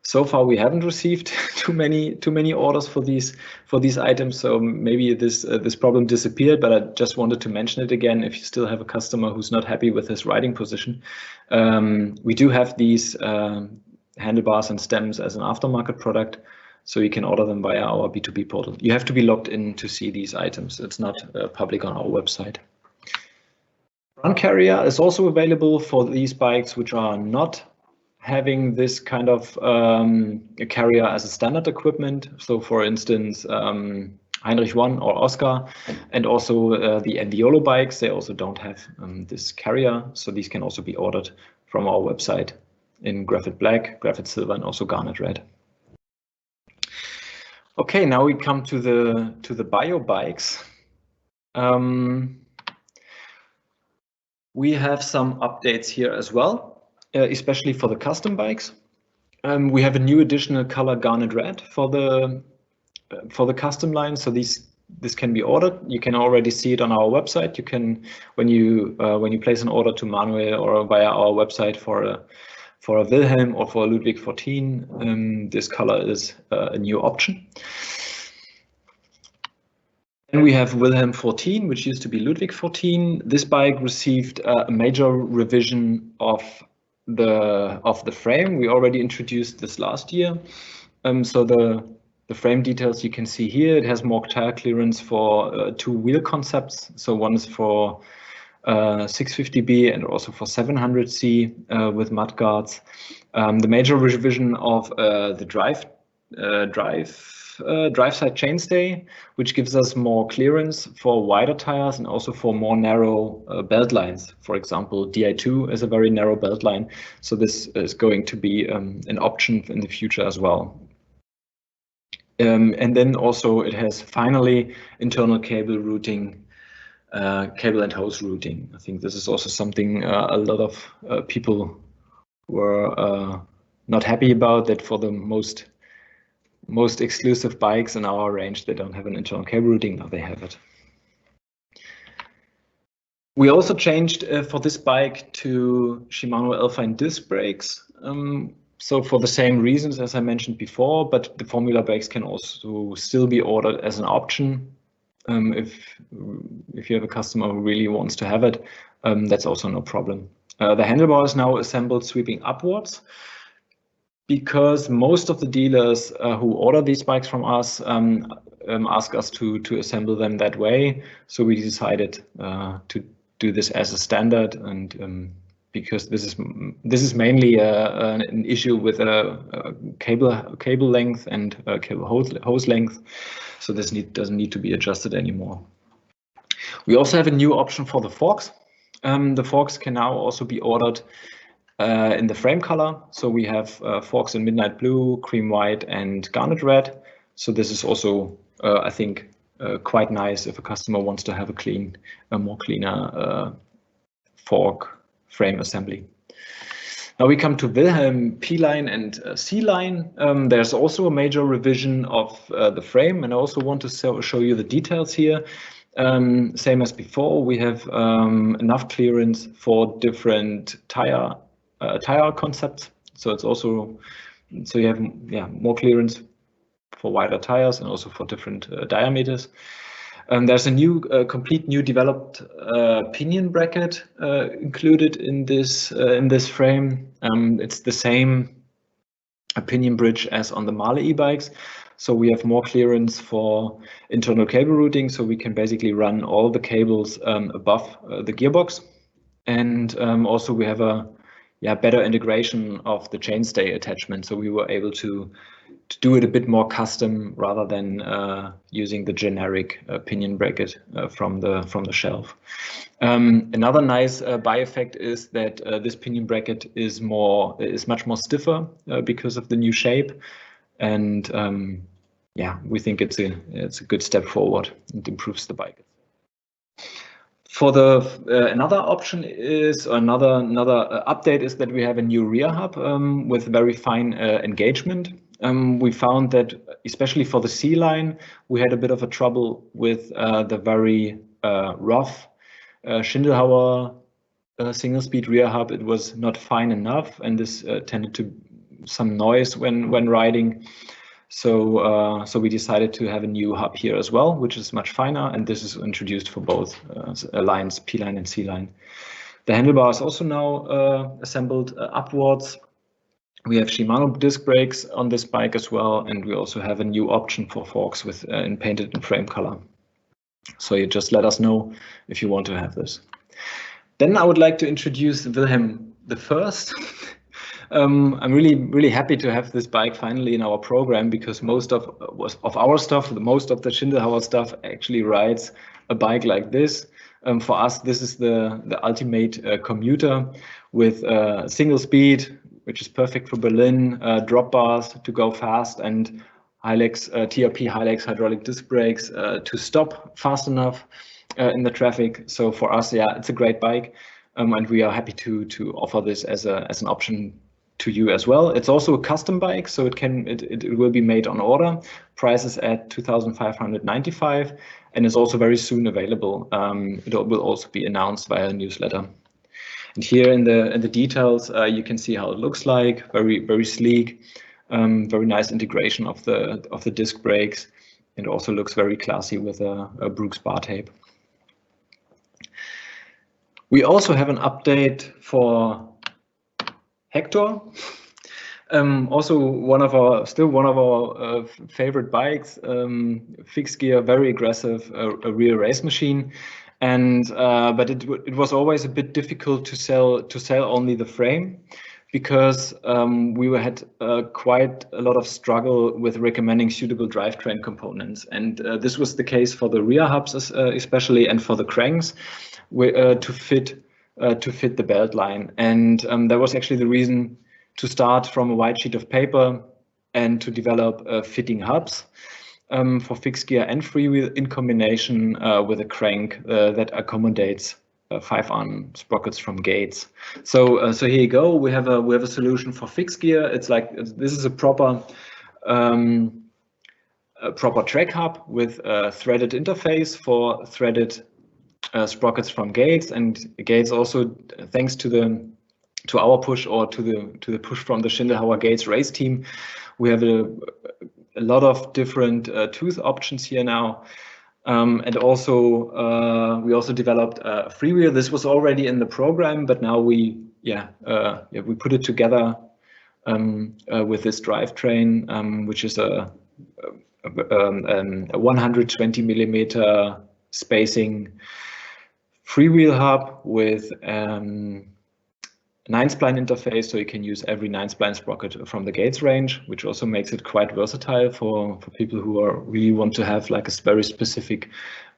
So far, we haven't received too many orders for these items. So maybe this problem disappeared, but I just wanted to mention it again. If you still have a customer who's not happy with his riding position, we do have these handlebars and stems as an aftermarket product, so you can order them via our B2B portal. You have to be logged in to see these items. It's not public on our website. Front carrier is also available for these bikes which are not having this kind of a carrier as a standard equipment. So for instance, Heinrich 1 or Oscar, and also the Enviolo bikes, they also don't have this carrier. So these can also be ordered from our website in graphite black, graphite silver, and also garnet red. Okay, now we come to the bio bikes. We have some updates here as well. Especially for the custom bikes. We have a new additional color garnet red for the custom line. So this can be ordered. You can already see it on our website. You can, when you place an order to Manuel or via our website for a Wilhelm or for a Ludwig 14, this color is a new option. And we have Wilhelm 14, which used to be Ludwig 14. This bike received a major revision of the frame. We already introduced this last year. So the frame details you can see here. It has more tire clearance for two wheel concepts. So one is for 650B and also for 700C with mud guards. The major revision of the drive side chainstay, which gives us more clearance for wider tires and also for more narrow belt lines. For example, DI2 is a very narrow belt line, so this is going to be an option in the future as well. And then also it has finally internal cable routing, cable and hose routing. I think this is also something a lot of people were not happy about, that for the most exclusive bikes in our range, they don't have an internal cable routing. Now they have it. We also changed for this bike to Shimano Alpine disc brakes. So for the same reasons as I mentioned before, but the Formula brakes can also still be ordered as an option. If you have a customer who really wants to have it, that's also no problem. The handlebar is now assembled sweeping upwards, because most of the dealers who order these bikes from us ask us to assemble them that way. So we decided to do this as a standard, and because this is mainly an issue with cable length and cable hose length, so this doesn't need to be adjusted anymore. We also have a new option for the forks. The forks can now also be ordered in the frame color. So we have forks in midnight blue, cream white, and garnet red. So this is also, I think, quite nice if a customer wants to have a more cleaner fork frame assembly. Now we come to Wilhelm P-line and C-line. There's also a major revision of the frame, and I also want to show you the details here. Same as before, we have enough clearance for different tire concepts. So it's also, so you have more clearance wider tires and also for different diameters. There's a new, complete new developed pinion bracket included in this frame. It's the same pinion bridge as on the Mahle e-bikes. So we have more clearance for internal cable routing, so we can basically run all the cables above the gearbox. And also we have a better integration of the chainstay attachment. So we were able to do it a bit more custom rather than using the generic pinion bracket from the shelf. Another nice by effect is that this pinion bracket is much more stiffer because of the new shape, and we think it's a good step forward. It improves the bike. For the another option is another update is that we have a new rear hub with very fine engagement. We found that especially for the C line, we had a bit of a trouble with the very rough Schindelhauer single speed rear hub. It was not fine enough, and this tended to some noise when riding. So we decided to have a new hub here as well, which is much finer, and this is introduced for both lines, P line and C line. The handlebar is also now assembled upwards. We have Shimano disc brakes on this bike as well, and we also have a new option for forks with painted in frame color. So you just let us know if you want to have this. Then I would like to introduce Wilhelm the First. I'm really happy to have this bike finally in our program, because most of our stuff, most of the Schindelhauer stuff actually rides a bike like this. For us, this is the ultimate commuter with single speed, which is perfect for Berlin, drop bars to go fast, and Hilux, TRP Hilux hydraulic disc brakes to stop fast enough in the traffic. So for us, it's a great bike, and we are happy to offer this as an option to you as well. It's also a custom bike, so it will be made on order. Price is at 2,595, and is also very soon available. It will also be announced via a newsletter. And here in the details, you can see how it looks like. Very sleek, very nice integration of the disc brakes. It also looks very classy with a Brooks bar tape. We also have an update for Hector. Also one of our favorite bikes, fixed gear, very aggressive, a real race machine. And but it was always a bit difficult to sell only the frame, because we had quite a lot of struggle with recommending suitable drivetrain components, and this was the case for the rear hubs especially, and for the cranks to fit the belt line. And that was actually the reason to start from a white sheet of paper and to develop fitting hubs for fixed gear and freewheel in combination with a crank that accommodates 5-arm sprockets from Gates. So here you go. We have a solution for fixed gear. It's like this is a proper track hub with a threaded interface for threaded sprockets from Gates, and Gates also, thanks to our push, or to the push from the Schindelhauer Gates race team, we have a lot of different tooth options here now. And also we also developed a freewheel. This was already in the program, but now we put it together with this drivetrain, which is a 120 millimeter spacing freewheel hub with 9-spline interface, so you can use every 9-spline sprocket from the Gates range, which also makes it quite versatile for people who really want to have like a very specific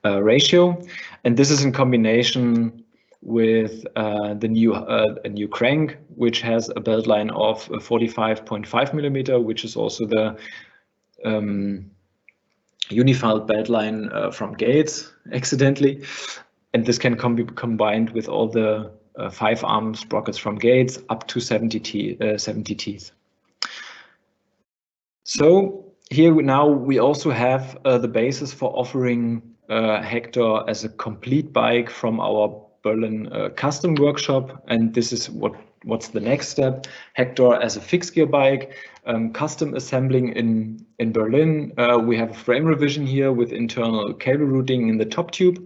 ratio. And this is in combination with the new crank, which has a belt line of 45.5 millimeter, which is also the unified belt line from Gates accidentally. And this can be combined with all the 5-arm sprockets from Gates up to 70 teeth. So here now we also have the basis for offering Hector as a complete bike from our Berlin custom workshop, and this is what what's the next step? Hector as a fixed gear bike, custom assembling in Berlin. We have a frame revision here with internal cable routing in the top tube.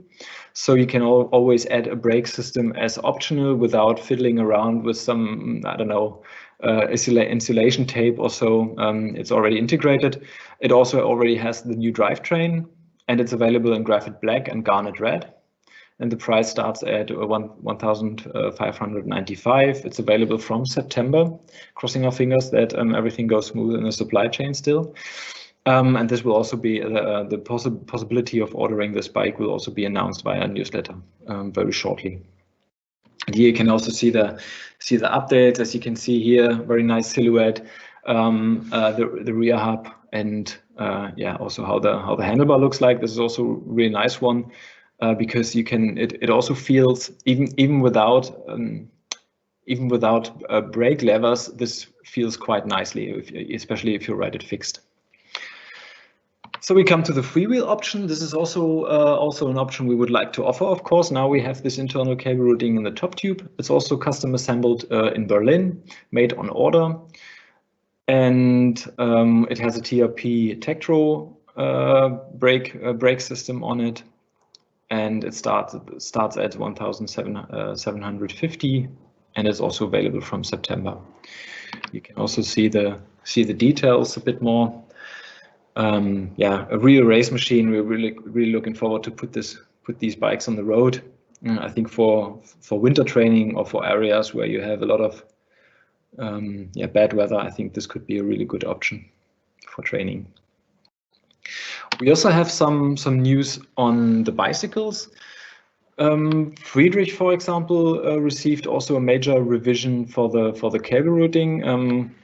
So you can always add a brake system as optional without fiddling around with some, I don't know, insulation tape or so. It's already integrated. It also already has the new drivetrain, and it's available in graphite black and garnet red. And the price starts at 1,595. It's available from September. Crossing our fingers that everything goes smooth in the supply chain still. And this will also be the possibility of ordering this bike will also be announced via a newsletter very shortly. And here you can also see the updates. As you can see here, very nice silhouette, the rear hub, and yeah, also how the handlebar looks like. This is also a really nice one because you can. It also feels even without brake levers. This feels quite nicely, especially if you ride it fixed. So we come to the freewheel option. This is also an option we would like to offer, of course. Now we have this internal cable routing in the top tube. It's also custom assembled in Berlin, made on order. And it has a TRP Tektro brake system on it. And it starts at 1,750, and it's also available from September. You can also see the details a bit more. Yeah, a real race machine. We're really looking forward to put these bikes on the road. I think for winter training or for areas where you have a lot of bad weather, I think this could be a really good option for training. We also have some news on the bicycles. Friedrich, for example, received also a major revision for the cable routing.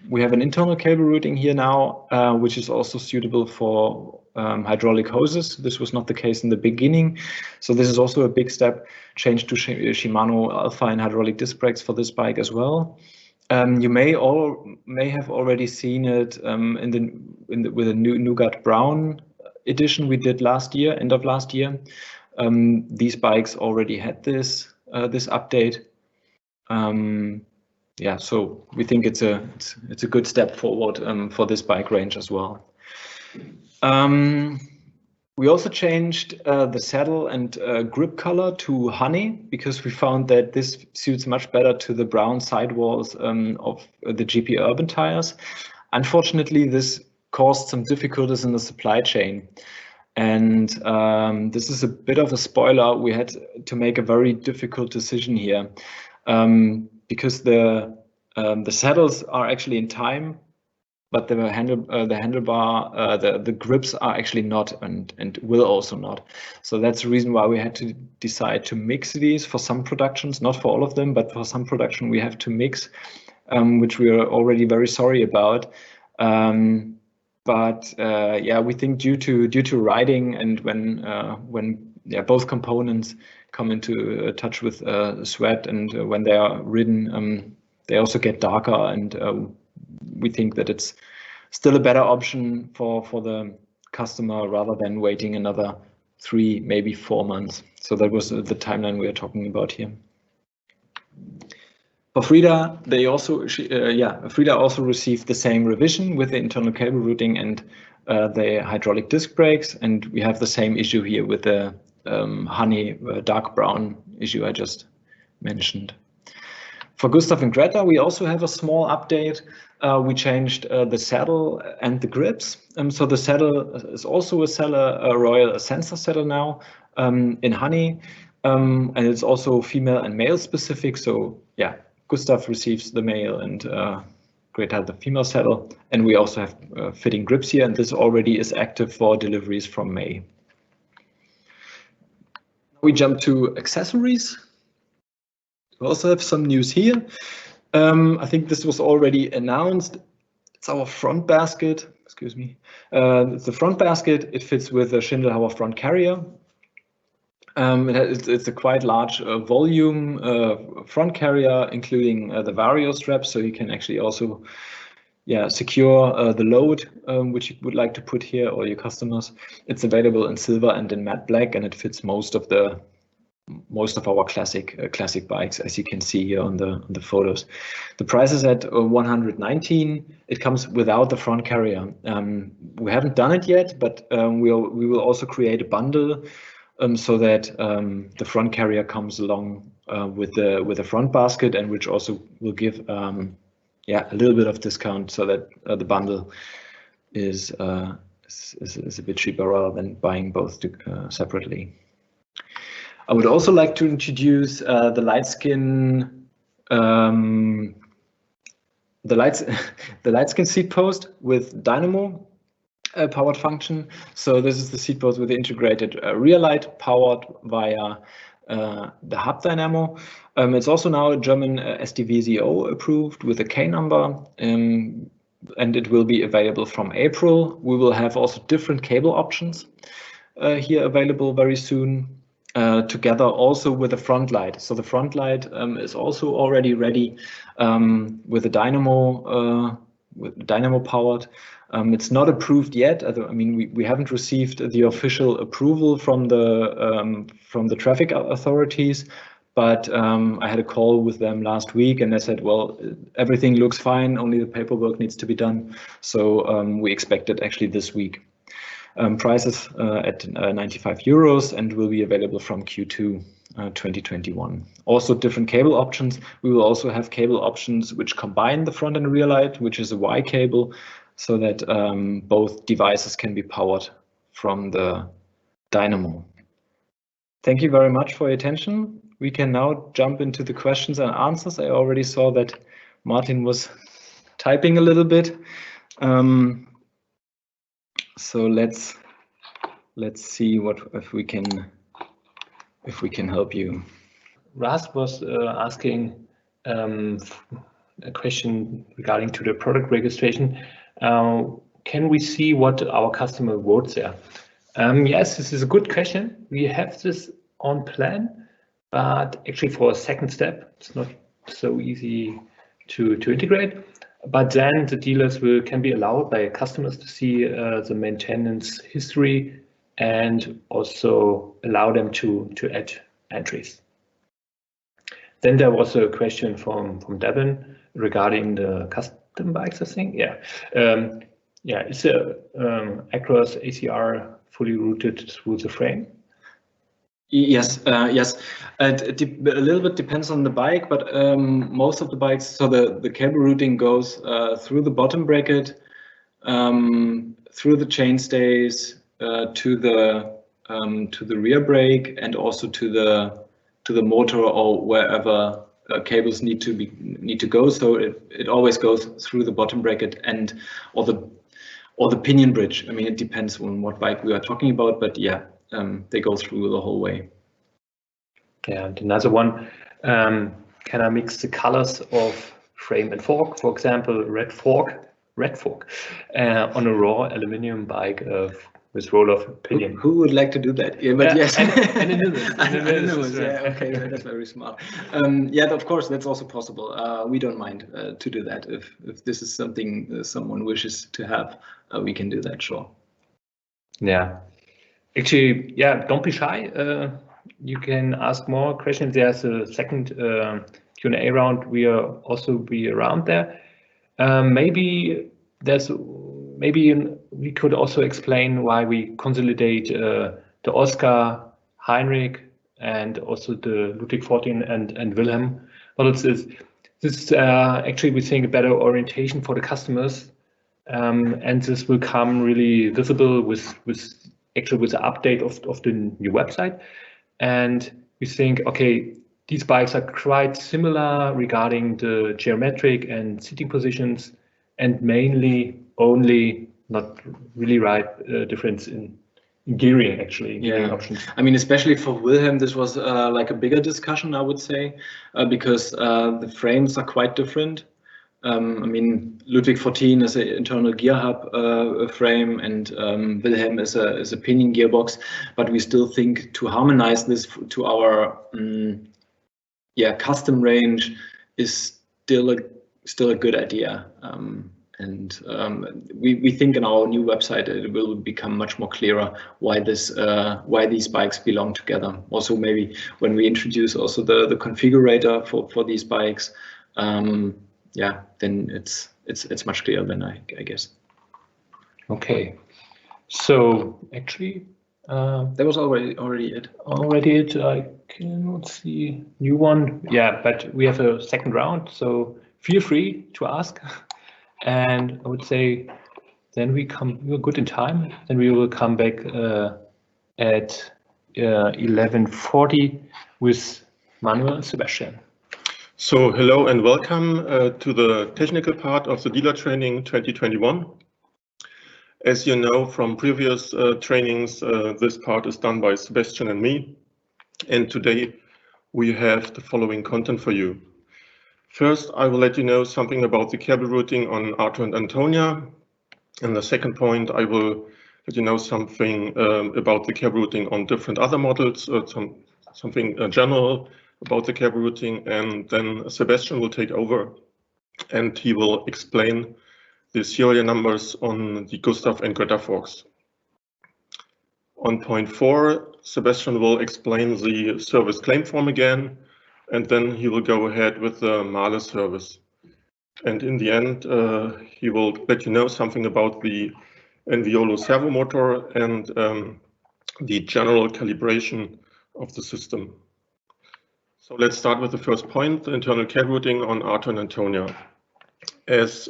We have an internal cable routing here now, which is also suitable for hydraulic hoses. This was not the case in the beginning, so this is also a big step. Change to Shimano Alpine hydraulic disc brakes for this bike as well. You may have already seen it with a new Nougat Brown edition we did last year, end of last year. These bikes already had this update. Yeah, so we think it's a good step forward for this bike range as well. We also changed the saddle and grip color to honey because we found that this suits much better to the brown sidewalls of the GP Urban tires. Unfortunately, this caused some difficulties in the supply chain. And this is a bit of a spoiler. We had to make a very difficult decision here because the saddles are actually in time, but the handlebar, the grips are actually not, and will also not. So that's the reason why we had to decide to mix these for some productions, not for all of them, but for some production we have to mix, which we are already very sorry about. But yeah, we think due to riding and when both components come into touch with sweat and when they are ridden, they also get darker, and we think that it's still a better option for the customer rather than waiting another 3, maybe 4 months. So that was the timeline we are talking about here. For Frida, Frida also received the same revision with the internal cable routing and the hydraulic disc brakes, and we have the same issue here with the honey dark brown issue I just mentioned. For Gustav and Greta, we also have a small update. We changed the saddle and the grips. So the saddle is also a Royal Sensor saddle now in honey, and it's also female and male specific. So yeah, Gustav receives the male and Greta the female saddle, and we also have fitting grips here, and this already is active for deliveries from May. We jump to accessories. We also have some news here. I think this was already announced. It's our front basket. Excuse me. It's the front basket. It fits with a Schindelhauer front carrier. It's a quite large volume front carrier, including the Vario straps, so you can actually also secure the load which you would like to put here, or your customers. It's available in silver and in matte black, and it fits most of the most of our classic bikes, as you can see here on the photos. The price is at 119. It comes without the front carrier. We haven't done it yet, but we will also create a bundle so that the front carrier comes along with the front basket, and which also will give a little bit of discount, so that the bundle is a bit cheaper rather than buying both separately. I would also like to introduce the Lightskin seat post with dynamo powered function. So this is the seat post with the integrated rear light powered via the hub dynamo. It's also now a German SDVZO approved with a K number, and it will be available from April. We will have also different cable options here available very soon. Together also with the front light. So the front light is also already ready with a dynamo powered. It's not approved yet. I mean, we haven't received the official approval from the traffic authorities, but I had a call with them last week, and they said, well, everything looks fine, only the paperwork needs to be done. So we expect it actually this week. Prices at 95 euros and will be available from Q2 2021. Also different cable options. We will also have cable options which combine the front and rear light, which is a Y cable, so that both devices can be powered from the dynamo. Thank you very much for your attention. We can now jump into the questions and answers. I already saw that Martin was typing a little bit. So let's see if we can help you. Ras was asking a question regarding to the product registration. Can we see what our customer votes there? Yes, this is a good question. We have this on plan, but actually for a second step, it's not so easy to integrate. But then the dealers can be allowed by customers to see the maintenance history and also allow them to add entries. Then there was a question from Devin regarding the custom bikes, I think. It's a Acros ACR fully routed through the frame. Yes. It a little bit depends on the bike, but most of the bikes, so the cable routing goes through the bottom bracket, through the chainstays, to the rear brake, and also to the motor or wherever cables need to go. So it always goes through the bottom bracket or the pinion bridge. I mean, it depends on what bike we are talking about, but yeah. They go through the whole way. Yeah, and another one, can I mix the colors of frame and fork? For example, red fork on a raw aluminum bike with roll-off pinion. Who would like to do that? Yeah, but yes. And yeah, okay, that's very smart. Yeah, of course, that's also possible. We don't mind to do that. If this is something someone wishes to have, we can do that, sure. Yeah. Actually, yeah, don't be shy. You can ask more questions. There's a second Q&A round. We will also be around there. Maybe we could also explain why we consolidate the Oscar, Heinrich, and also the Ludwig 14 and Wilhelm. Well, this is actually, we think, a better orientation for the customers, and this will come really visible with the update of the new website. And we think, okay, these bikes are quite similar regarding the geometric and seating positions, and mainly only not really difference in gearing, actually. Gearing options. I mean, especially for Wilhelm, this was like a bigger discussion, I would say, because the frames are quite different. I mean, Ludwig 14 is an internal gear hub frame, and Wilhelm is a pinion gearbox. But we still think to harmonize this to our custom range is still a good idea. And we think in our new website it will become much more clearer why these bikes belong together. Also, maybe when we introduce also the configurator for these bikes, yeah, then it's much clearer then, I guess. Okay, so actually that was already it. I cannot see new one. Yeah, but we have a second round, so feel free to ask. And I would say then we're good in time. Then we will come back at 11:40 with Manuel and Sebastian. So hello and welcome to the technical part of the dealer training 2021. As you know from previous trainings, this part is done by Sebastian and me. And today we have the following content for you. First, I will let you know something about the cable routing on Arthur and Antonia. And the second point, I will let you know something about the cable routing on different other models, something general about the cable routing. And then Sebastian will take over and he will explain the serial numbers on the Gustav and Greta forks. On point 4, Sebastian will explain the service claim form again, and then he will go ahead with the Mahle service. And in the end, he will let you know something about the Enviolo servo motor and the general calibration of the system. So let's start with the first point, the internal cable routing on Arthur and Antonia. As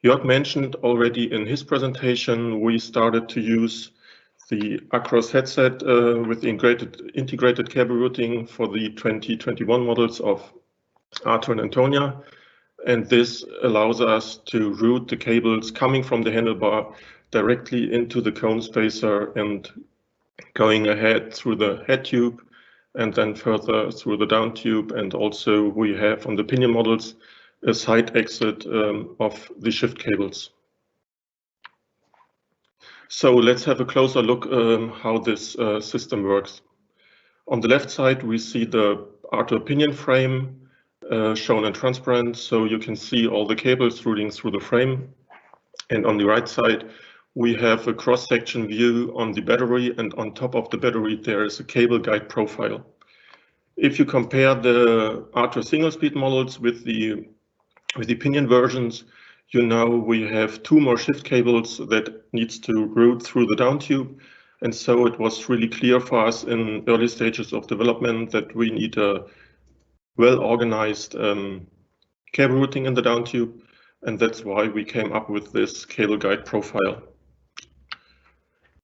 Jörg mentioned already in his presentation, we started to use the Acros headset with the integrated cable routing for the 2021 models of Arthur and Antonia. And this allows us to route the cables coming from the handlebar directly into the cone spacer and going ahead through the head tube and then further through the down tube. And also we have on the pinion models a side exit of the shift cables. So let's have a closer look how this system works. On the left side, we see the Arthur pinion frame shown in transparent, so you can see all the cables routing through the frame. And on the right side, we have a cross-section view on the battery, and on top of the battery, there is a cable guide profile. If you compare the Arthur single-speed models with the pinion versions, you know we have 2 more shift cables that needs to route through the down tube. And so it was really clear for us in early stages of development that we need a well-organized cable routing in the down tube. And that's why we came up with this cable guide profile.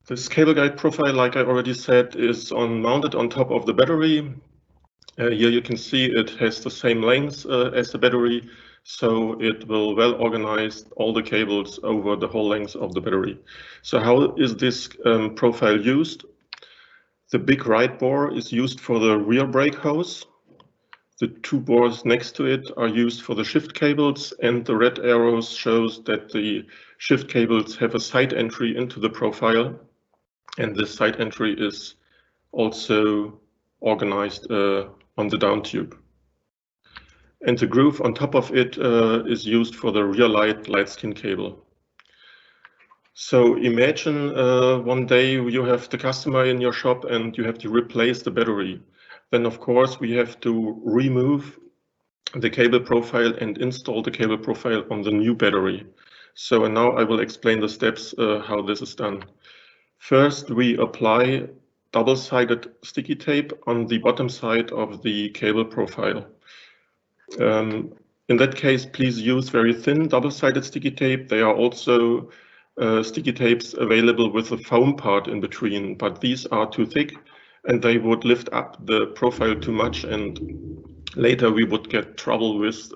This cable guide profile, like I already said, is mounted on top of the battery. Here you can see it has the same length as the battery. So it will well organize all the cables over the whole length of the battery. So how is this profile used? The big right bore is used for the rear brake hose. The 2 bores next to it are used for the shift cables, and the red arrows shows that the shift cables have a side entry into the profile. And this side entry is also organized on the down tube. And the groove on top of it is used for the rear light skin cable. So imagine one day you have the customer in your shop and you have to replace the battery. Then of course we have to remove the cable profile and install the cable profile on the new battery. So now I will explain the steps how this is done. First, we apply double-sided sticky tape on the bottom side of the cable profile. In that case, please use very thin double-sided sticky tape. There are also sticky tapes available with a foam part in between, but these are too thick and they would lift up the profile too much, and later we would get trouble with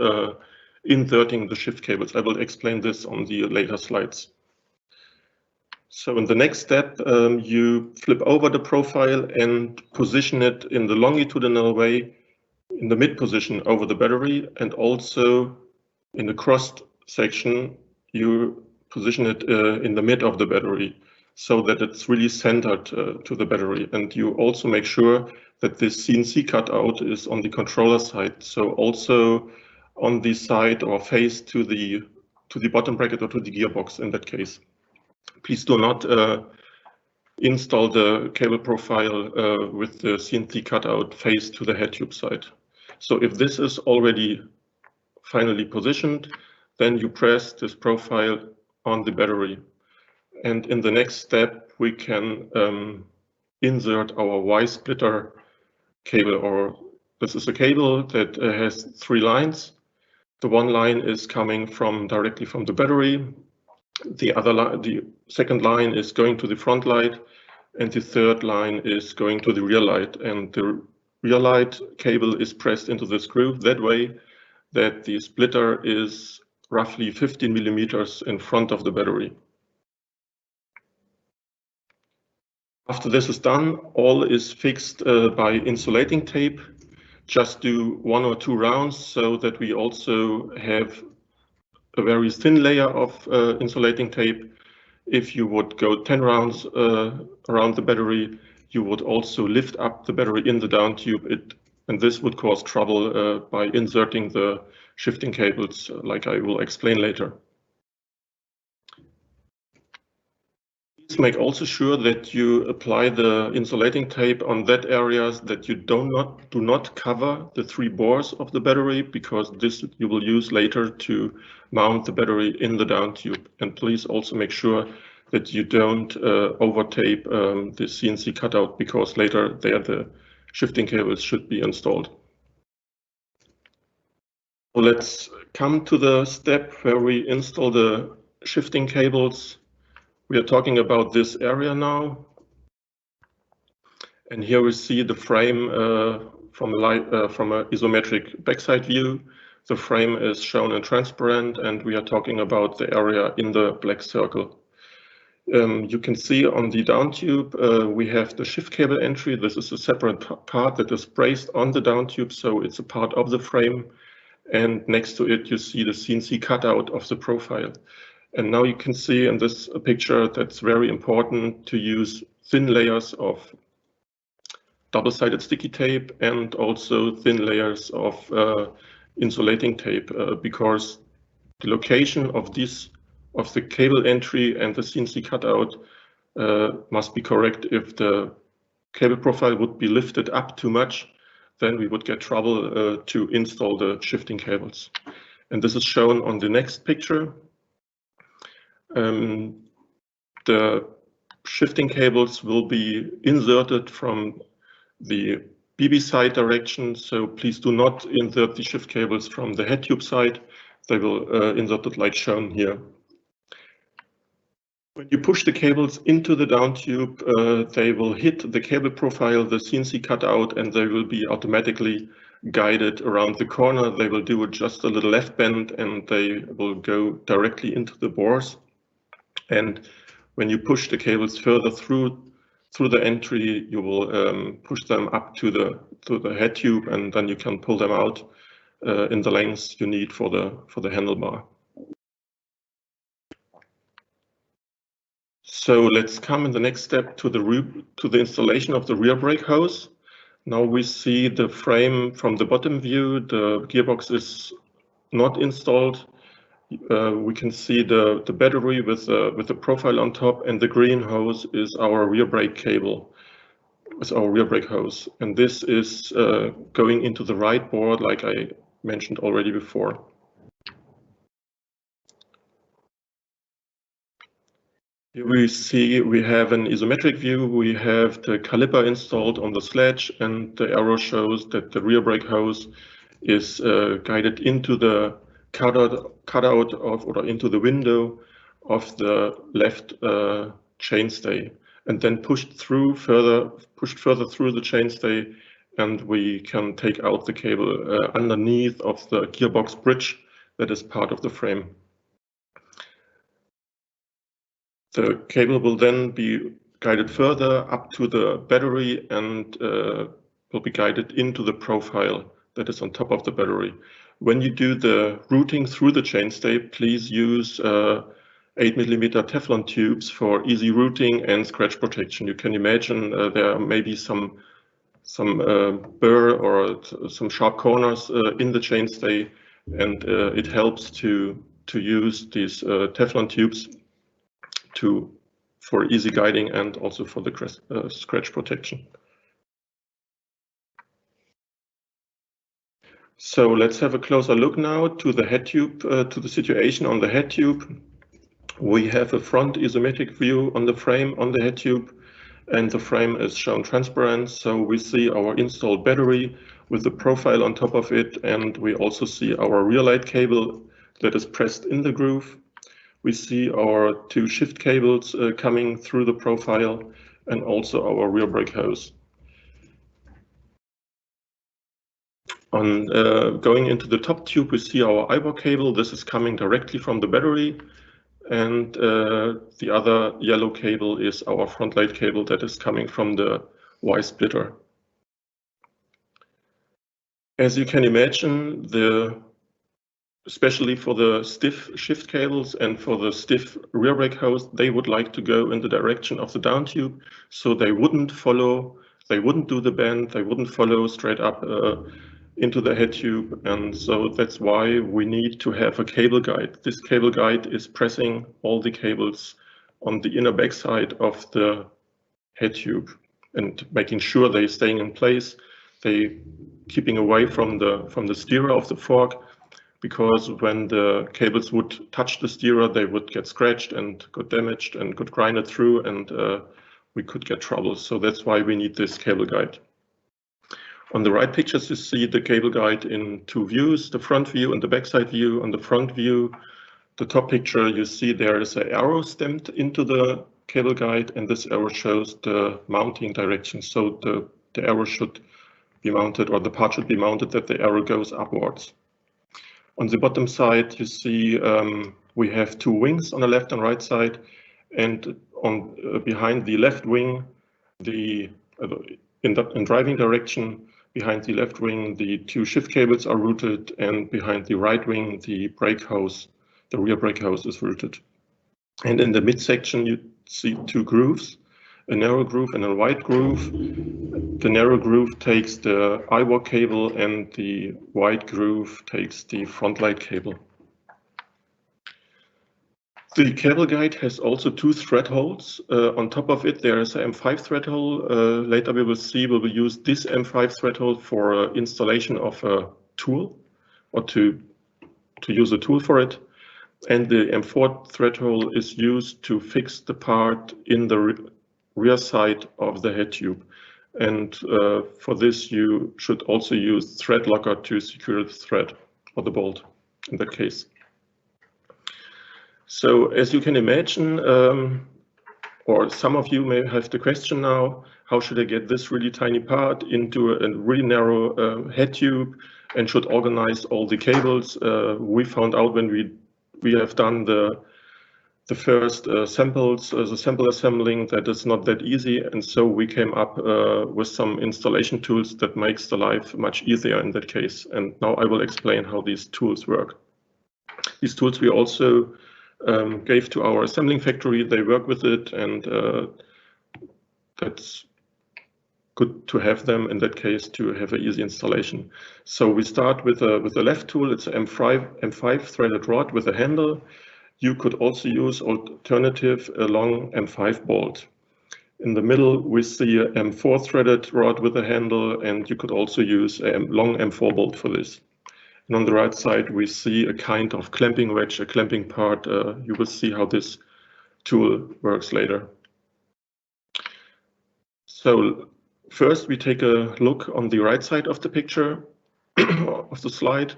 inserting the shift cables. I will explain this on the later slides. So in the next step, you flip over the profile and position it in the longitudinal way in the mid position over the battery, and also in the crossed section, you position it in the mid of the battery so that it's really centered to the battery. And you also make sure that this CNC cutout is on the controller side. So also on the side or face to the to the bottom bracket or to the gearbox in that case. Please do not install the cable profile with the CNC cutout face to the head tube side. So if this is already finally positioned, then you press this profile on the battery. And in the next step, we can insert our Y-splitter cable, or this is a cable that has 3 lines. The one line is coming directly from the battery. The second line is going to the front light, and the third line is going to the rear light. And the rear light cable is pressed into the screw that way that the splitter is roughly 15 millimeters in front of the battery. After this is done, all is fixed by insulating tape. Just do 1 or 2 rounds so that we also have a very thin layer of insulating tape. If you would go 10 rounds around the battery, you would also lift up the battery in the down tube, and this would cause trouble by inserting the shifting cables, like I will explain later. Please make also sure that you apply the insulating tape on that areas that you do not cover the 3 bores of the battery, because this you will use later to mount the battery in the down tube. And please also make sure that you don't over tape the CNC cutout, because later there the shifting cables should be installed. So let's come to the step where we install the shifting cables. We are talking about this area now. And here we see the frame from an isometric backside view. The frame is shown in transparent, and we are talking about the area in the black circle. You can see on the down tube, we have the shift cable entry. This is a separate part that is braced on the down tube, so it's a part of the frame. And next to it, you see the CNC cutout of the profile. And now you can see in this picture that's very important to use thin layers of double-sided sticky tape and also thin layers of insulating tape, because the location of the cable entry and the CNC cutout must be correct. If the cable profile would be lifted up too much, then we would get trouble to install the shifting cables. And this is shown on the next picture. The shifting cables will be inserted from the BB side direction, so please do not insert the shift cables from the head tube side. They will insert it like shown here. When you push the cables into the down tube, they will hit the cable profile, the CNC cutout, and they will be automatically guided around the corner. They will do just a little left bend, and they will go directly into the bores. And when you push the cables further through the entry, you will push them up to the head tube, and then you can pull them out in the lengths you need for the handlebar. So let's come in the next step to the installation of the rear brake hose. Now we see the frame from the bottom view. The gearbox is not installed. We can see the battery with the profile on top, and the green hose is our rear brake cable. It's our rear brake hose, and this is going into the right board, like I mentioned already before. Here we see we have an isometric view. We have the caliper installed on the sledge, and the arrow shows that the rear brake hose is guided into the cutout of, or into the window of the left chainstay, and then pushed further through the chainstay, and we can take out the cable underneath of the gearbox bridge that is part of the frame. The cable will then be guided further up to the battery and will be guided into the profile that is on top of the battery. When you do the routing through the chainstay, please use 8mm Teflon tubes for easy routing and scratch protection. You can imagine there may be some burr or some sharp corners in the chainstay, and it helps to to use these Teflon tubes for easy guiding and also for the scratch protection. So let's have a closer look now to the head tube, to the situation on the head tube. We have a front isometric view on the frame on the head tube, and the frame is shown transparent. So we see our installed battery with the profile on top of it, and we also see our rear light cable that is pressed in the groove. We see our two shift cables coming through the profile, and also our rear brake hose. On going into the top tube, we see our IBOR cable. This is coming directly from the battery, and the other yellow cable is our front light cable that is coming from the Y splitter. As you can imagine, especially for the stiff shift cables and for the stiff rear brake hose, they would like to go in the direction of the down tube, so they wouldn't do the bend, they wouldn't follow straight up into the head tube, and so that's why we need to have a cable guide. This cable guide is pressing all the cables on the inner backside of the head tube and making sure they're staying in place. They keeping away from the steerer of the fork, because when the cables would touch the steerer, they would get scratched and got damaged and got grinded through, and we could get trouble. So that's why we need this cable guide. On the right pictures, you see the cable guide in two views, the front view and the backside view. On the front view, the top picture, you see there is an arrow stamped into the cable guide, and this arrow shows the mounting direction. So the arrow should be mounted, or the part should be mounted that the arrow goes upwards. On the bottom side, you see we have two wings on the left and right side, and on behind the left wing, in driving direction, behind the left wing, the two shift cables are routed, and behind the right wing, the brake hose, the rear brake hose is routed. And in the midsection, you see two grooves, a narrow groove and a wide groove. The narrow groove takes the IBOR cable, and the wide groove takes the front light cable. The cable guide has also two thread holes. On top of it, there is an M5 thread hole. Later we will use this M5 thread hole for installation of a tool, or to use a tool for it. And the M4 thread hole is used to fix the part in the rear side of the head tube. And for this, you should also use thread locker to secure the thread, or the bolt in that case. So as you can imagine, or some of you may have the question now, how should I get this really tiny part into a really narrow head tube, and should organize all the cables? We found out when we have done the first samples, the sample assembling, that is not that easy, and so we came up with some installation tools that makes the life much easier in that case. And now I will explain how these tools work. These tools we also gave to our assembling factory. They work with it, and that's good to have them in that case to have an easy installation. So we start with the left tool. It's an M5 threaded rod with a handle. You could also use alternative a long M5 bolt. In the middle, we see a M4 threaded rod with a handle, and you could also use a long M4 bolt for this. And on the right side, we see a kind of clamping wedge, a clamping part. You will see how this tool works later. So first, we take a look on the right side of the picture of the slide,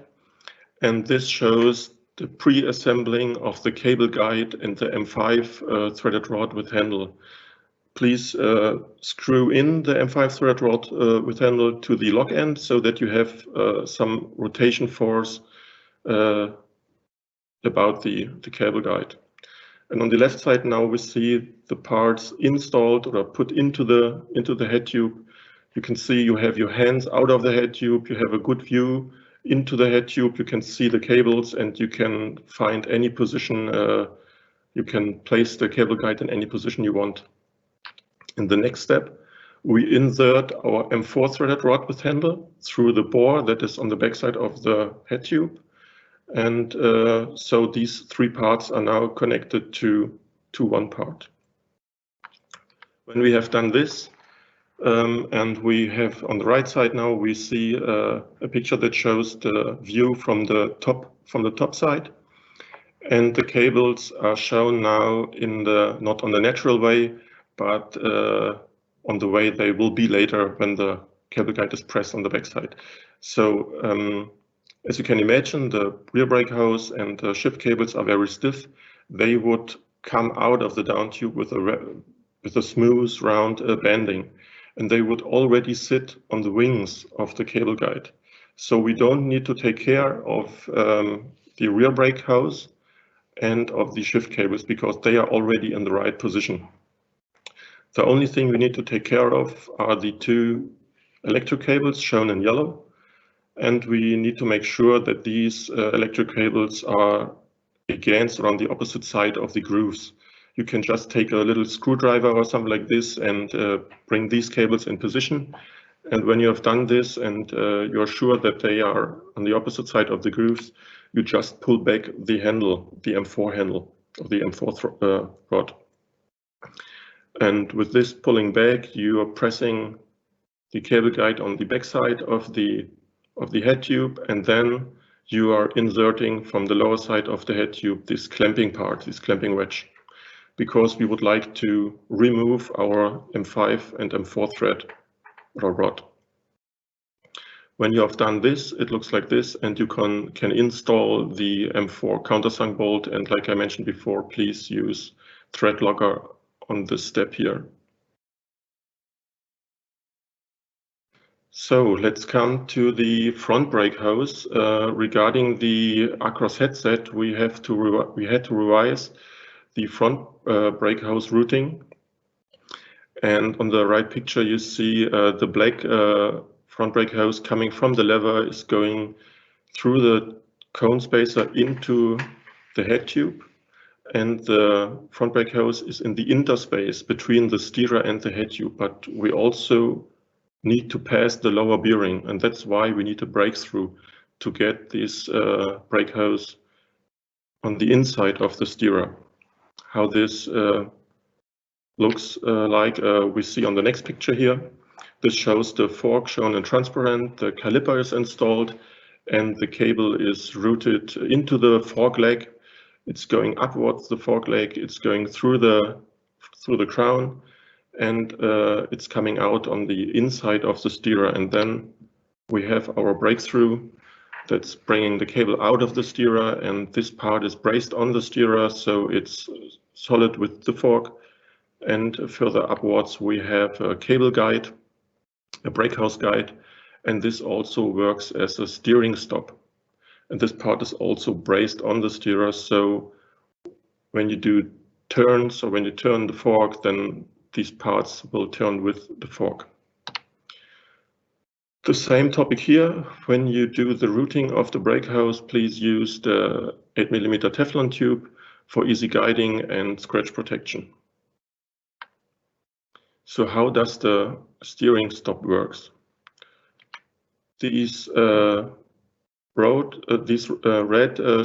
and this shows the pre-assembling of the cable guide and the M5 threaded rod with handle. Please screw in the M5 threaded rod with handle to the lock end, so that you have some rotation force about the cable guide. And on the left side now we see the parts installed or put into the head tube. You can see you have your hands out of the head tube, you have a good view into the head tube, you can see the cables, and you can find any position, you can place the cable guide in any position you want. In the next step, we insert our M4 threaded rod with handle through the bore that is on the backside of the head tube. And so these three parts are now connected to one part. When we have done this, and we have on the right side now, we see a picture that shows the view from the top side. And the cables are shown now in the, not on the natural way, but on the way they will be later when the cable guide is pressed on the backside. So as you can imagine, the rear brake hose and the shift cables are very stiff. They would come out of the down tube with a smooth round banding, and they would already sit on the wings of the cable guide. So we don't need to take care of the rear brake hose and of the shift cables because they are already in the right position. The only thing we need to take care of are the two electric cables shown in yellow, and we need to make sure that these electric cables are against or on the opposite side of the grooves. You can just take a little screwdriver or something like this and bring these cables in position. And when you have done this and you're sure that they are on the opposite side of the grooves, you just pull back the handle, the M4 handle, or the M4 rod. And with this pulling back, you are pressing the cable guide on the backside of the head tube, and then you are inserting from the lower side of the head tube this clamping part, this clamping wedge, because we would like to remove our M5 and M4 thread or rod. When you have done this, it looks like this, and you can install the M4 countersunk bolt, and like I mentioned before, please use thread locker on this step here. So let's come to the front brake hose. Regarding the Acros headset, we had to revise the front brake hose routing. And on the right picture, you see the black front brake hose coming from the lever is going through the cone spacer into the head tube. And the front brake hose is in the interspace between the steerer and the head tube. But we also need to pass the lower bearing, and that's why we need a breakthrough to get this brake hose on the inside of the steerer. How this looks like we see on the next picture here. This shows the fork shown in transparent, the caliper is installed, and the cable is routed into the fork leg. It's going upwards, the fork leg, it's going through the crown, and it's coming out on the inside of the steerer, and then we have our breakthrough that's bringing the cable out of the steerer, and this part is braced on the steerer, so it's solid with the fork. And further upwards we have a cable guide, a brake house guide, and this also works as a steering stop. And this part is also braced on the steerer, so when you do turns or when you turn the fork, then these parts will turn with the fork. The same topic here. When you do the routing of the brake hose, please use the 8mm Teflon tube for easy guiding and scratch protection. So how does the steering stop works? These red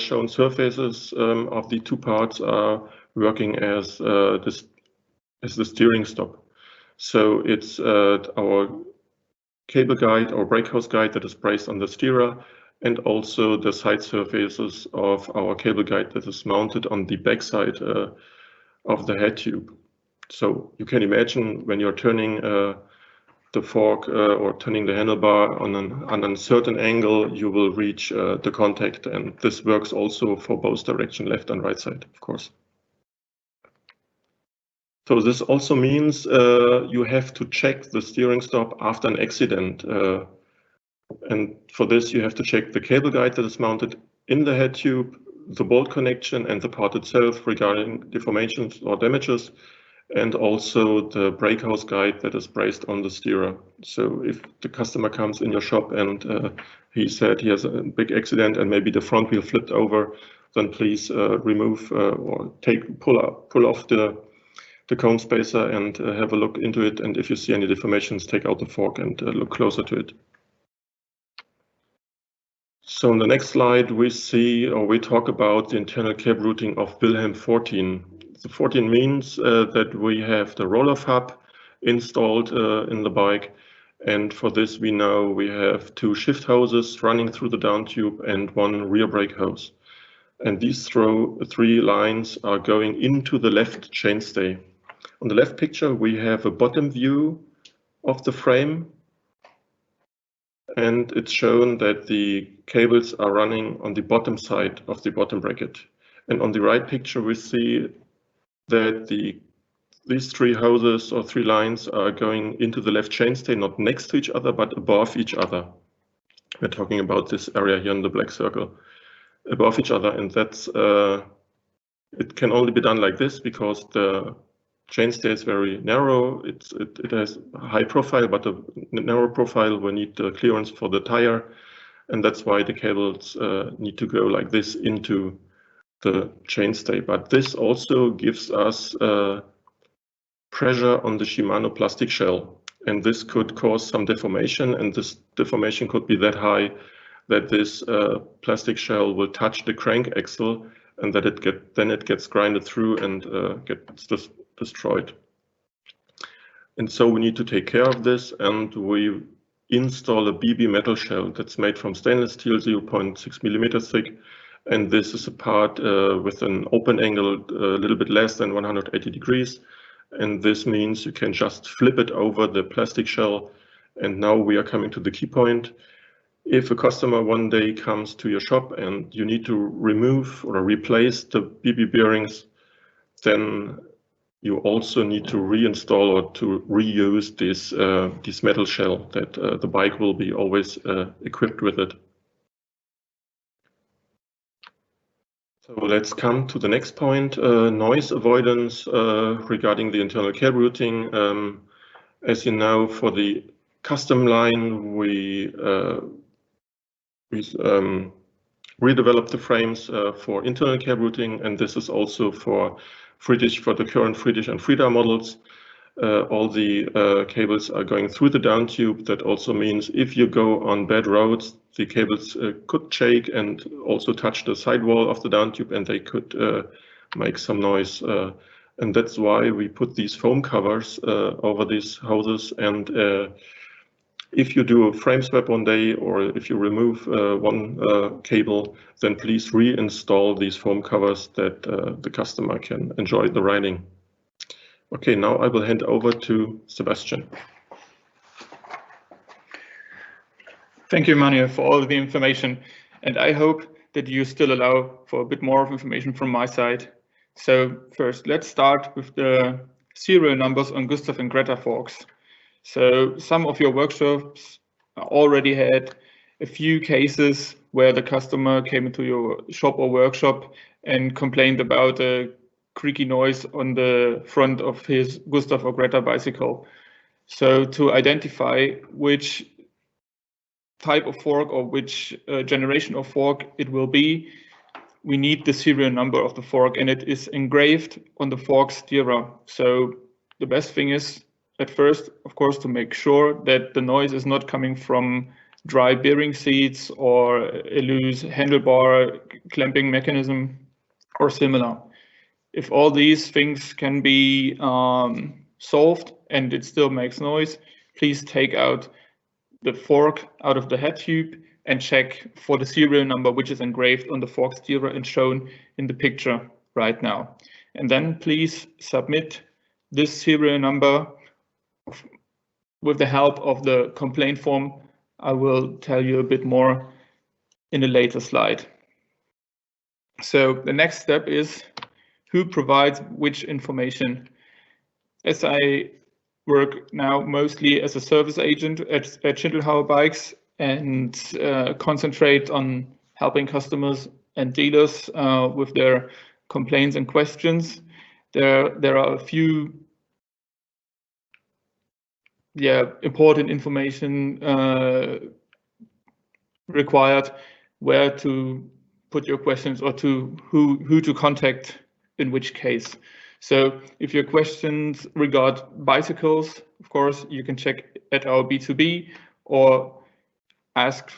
shown surfaces of the two parts are working as the steering stop. So it's our cable guide or brake hose guide that is braced on the steerer, and also the side surfaces of our cable guide that is mounted on the back side of the head tube. So you can imagine when you're turning the fork or turning the handlebar on a certain angle, you will reach the contact, and this works also for both direction, left and right side, of course. So this also means you have to check the steering stop after an accident. And for this, you have to check the cable guide that is mounted in the head tube, the bolt connection and the part itself regarding deformations or damages, and also the brake house guide that is braced on the steerer. So if the customer comes in your shop and he said he has a big accident and maybe the front wheel flipped over, then please remove or pull off the cone spacer and have a look into it. And if you see any deformations, take out the fork and look closer to it. So on the next slide, we see, or we talk about the internal cable routing of Wilhelm 14. The 14 means that we have the roll-off hub installed in the bike. And for this, we know we have 2 shift hoses running through the down tube and 1 rear brake hose. And these 3 lines are going into the left chainstay. On the left picture, we have a bottom view of the frame. And it's shown that the cables are running on the bottom side of the bottom bracket. And on the right picture, we see that these 3 hoses or 3 lines are going into the left chainstay, not next to each other, but above each other. We're talking about this area here in the black circle, above each other. And that's, it can only be done like this because the chainstay is very narrow. It has a high profile, but a narrow profile will need the clearance for the tire. And that's why the cables need to go like this into the chainstay. But this also gives us pressure on the Shimano plastic shell. And this could cause some deformation. And this deformation could be that high that this plastic shell will touch the crank axle and that it gets grinded through and gets destroyed. And so we need to take care of this, and we install a BB metal shell that's made from stainless steel, 0.6 millimeters thick. And this is a part with an open angle a little bit less than 180 degrees. And this means you can just flip it over the plastic shell. And now we are coming to the key point. If a customer one day comes to your shop and you need to remove or replace the BB bearings, then you also need to reinstall or to reuse this metal shell that the bike will be always equipped with it. So let's come to the next point, noise avoidance regarding the internal cable routing. As you know, for the custom line, we redeveloped the frames for internal cable routing, and this is also for Friedrich, for the current Friedrich and Frida models. All the cables are going through the down tube. That also means if you go on bad roads, the cables could shake and also touch the sidewall of the down tube, and they could make some noise. And that's why we put these foam covers over these hoses. And if you do a frame swap one day, or if you remove one cable, then please reinstall these foam covers that the customer can enjoy the riding. Okay, now I will hand over to Sebastian. Thank you, Manuel, for all the information. And I hope that you still allow for a bit more of information from my side. So first, let's start with the serial numbers on Gustav and Greta forks. So some of your workshops already had a few cases where the customer came into your shop or workshop and complained about a creaky noise on the front of his Gustav or Greta bicycle. So to identify which type of fork or which generation of fork it will be, we need the serial number of the fork, and it is engraved on the fork steerer. So the best thing is, at first, of course, to make sure that the noise is not coming from dry bearing seats or a loose handlebar clamping mechanism or similar. If all these things can be solved and it still makes noise, please take out the fork out of the head tube and check for the serial number, which is engraved on the fork steerer and shown in the picture right now. And then please submit this serial number with the help of the complaint form. I will tell you a bit more in a later slide. So the next step is who provides which information. As I work now mostly as a service agent at Schindelhauer Bikes and concentrate on helping customers and dealers with their complaints and questions, there are a few important information required, where to put your questions or to who to contact in which case. So if your questions regard bicycles, of course, you can check at our B2B or ask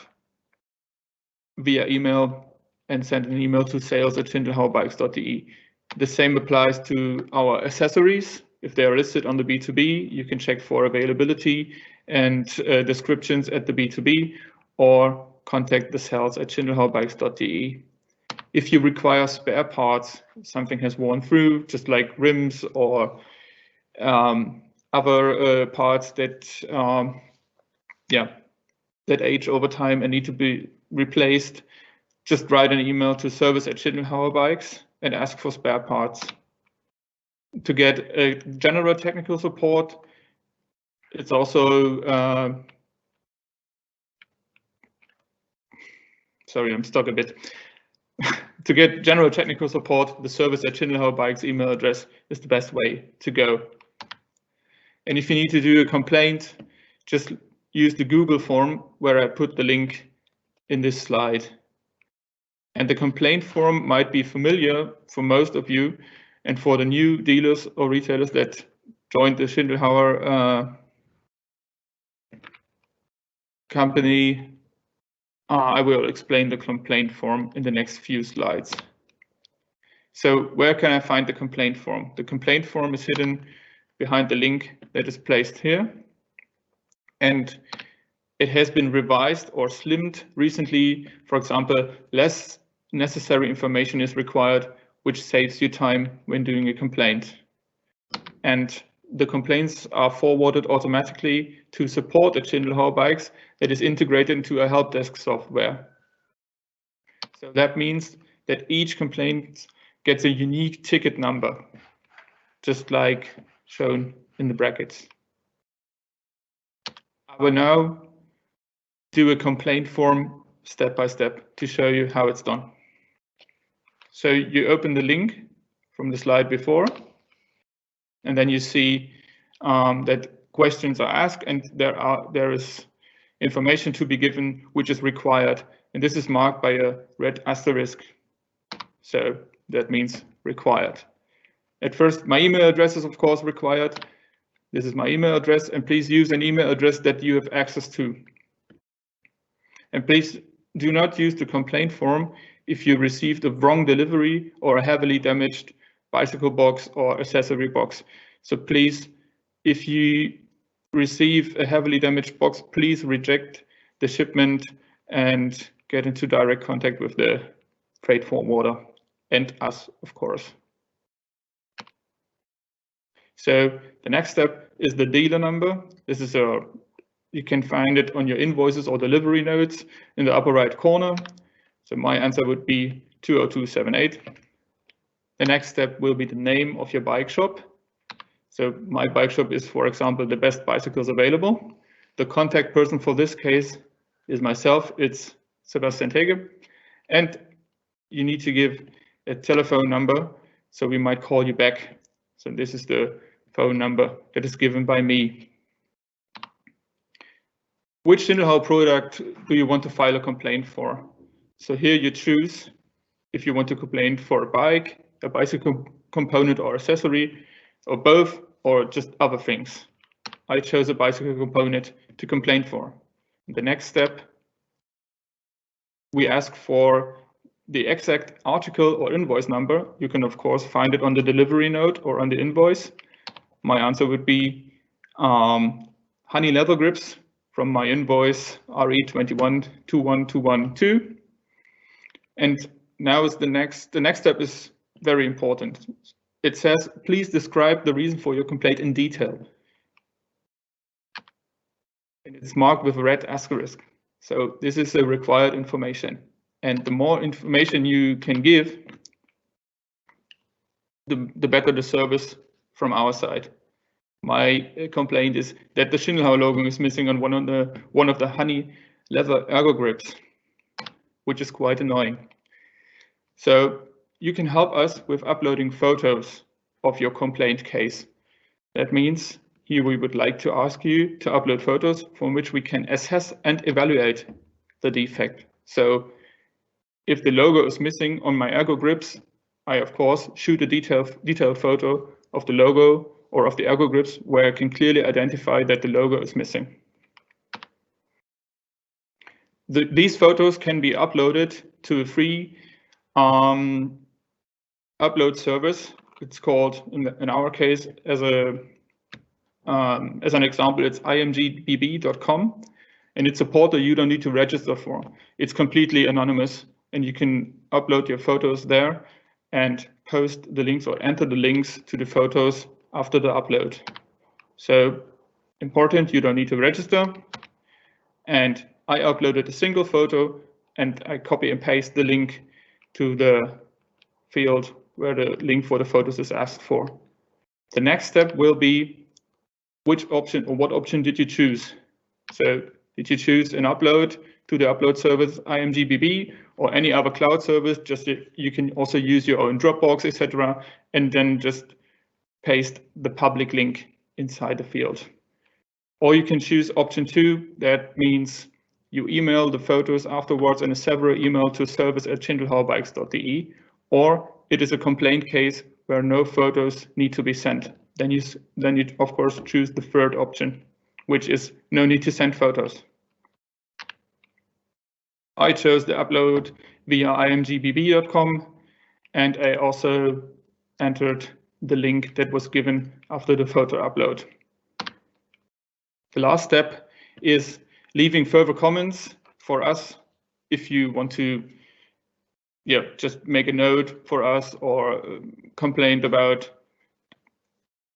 via email and send an email to sales@schindelhauerbikes.de. The same applies to our accessories. If they are listed on the B2B, you can check for availability and descriptions at the B2B, or contact the sales@schindelhauerbikes.de. If you require spare parts, something has worn through, just like rims or other parts that that age over time and need to be replaced, just write an email to service@Schindelhauer and ask for spare parts. To get a general technical support, it's also sorry, I'm stuck a bit. To get general technical support, the service@Schindelhauer email address is the best way to go. And if you need to do a complaint, just use the Google form where I put the link in this slide. And the complaint form might be familiar for most of you, and for the new dealers or retailers that joined the Schindelhauer company, I will explain the complaint form in the next few slides. So where can I find the complaint form? The complaint form is hidden behind the link that is placed here. And it has been revised or slimmed recently. For example, less necessary information is required, which saves you time when doing a complaint. And the complaints are forwarded automatically to support at Schindelhauer Bikes that is integrated into a help desk software. So that means that each complaint gets a unique ticket number, just like shown in the brackets. I will now do a complaint form step by step to show you how it's done. So you open the link from the slide before, and then you see that questions are asked, and there is information to be given which is required, and this is marked by a red asterisk. So that means required. At first, my email address is of course required. This is my email address, and please use an email address that you have access to. And please do not use the complaint form if you received a wrong delivery or a heavily damaged bicycle box or accessory box. So please, if you receive a heavily damaged box, please reject the shipment and get into direct contact with the freight forwarder and us, of course. So the next step is the dealer number. This is you can find it on your invoices or delivery notes in the upper right corner. So my answer would be 20278. The next step will be the name of your bike shop. So my bike shop is, for example, the Best Bicycles Available. The contact person for this case is myself. It's Sebastian Tege. And you need to give a telephone number, so we might call you back. So this is the phone number that is given by me. Which Schindelhauer product do you want to file a complaint for? So here you choose if you want to complain for a bike, a bicycle component or accessory, or both, or just other things. I chose a bicycle component to complain for. The next step, we ask for the exact article or invoice number. You can of course find it on the delivery note or on the invoice. My answer would be honey leather grips from my invoice RE2121212. And now is the next step is very important. It says, please describe the reason for your complaint in detail. And it's marked with a red asterisk. So this is the required information. And the more information you can give, the better the service from our side. My complaint is that the Schindelhauer logo is missing on one of the honey leather ergo grips, which is quite annoying. So you can help us with uploading photos of your complaint case. That means here we would like to ask you to upload photos from which we can assess and evaluate the defect. So if the logo is missing on my ergo grips, I of course shoot a detailed photo of the logo or of the ergo grips where I can clearly identify that the logo is missing. these photos can be uploaded to a free upload service. It's called, in our case, as an example, it's imgbb.com, and it's a portal you don't need to register for. It's completely anonymous, and you can upload your photos there and post the links or enter the links to the photos after the upload. So important, you don't need to register. And I uploaded a single photo and I copy and paste the link to the field where the link for the photos is asked for. The next step will be which option or what option did you choose? So did you choose an upload to the upload service imgbb or any other cloud service? Just you can also use your own Dropbox, etc., and then just paste the public link inside the field. Or you can choose option 2. That means you email the photos afterwards in a separate email to service@schindelhauerbikes.de, or it is a complaint case where no photos need to be sent. Then you of course choose the third option, which is no need to send photos. I chose the upload via imgbb.com, and I also entered the link that was given after the photo upload. The last step is leaving further comments for us if you want to just make a note for us or complain about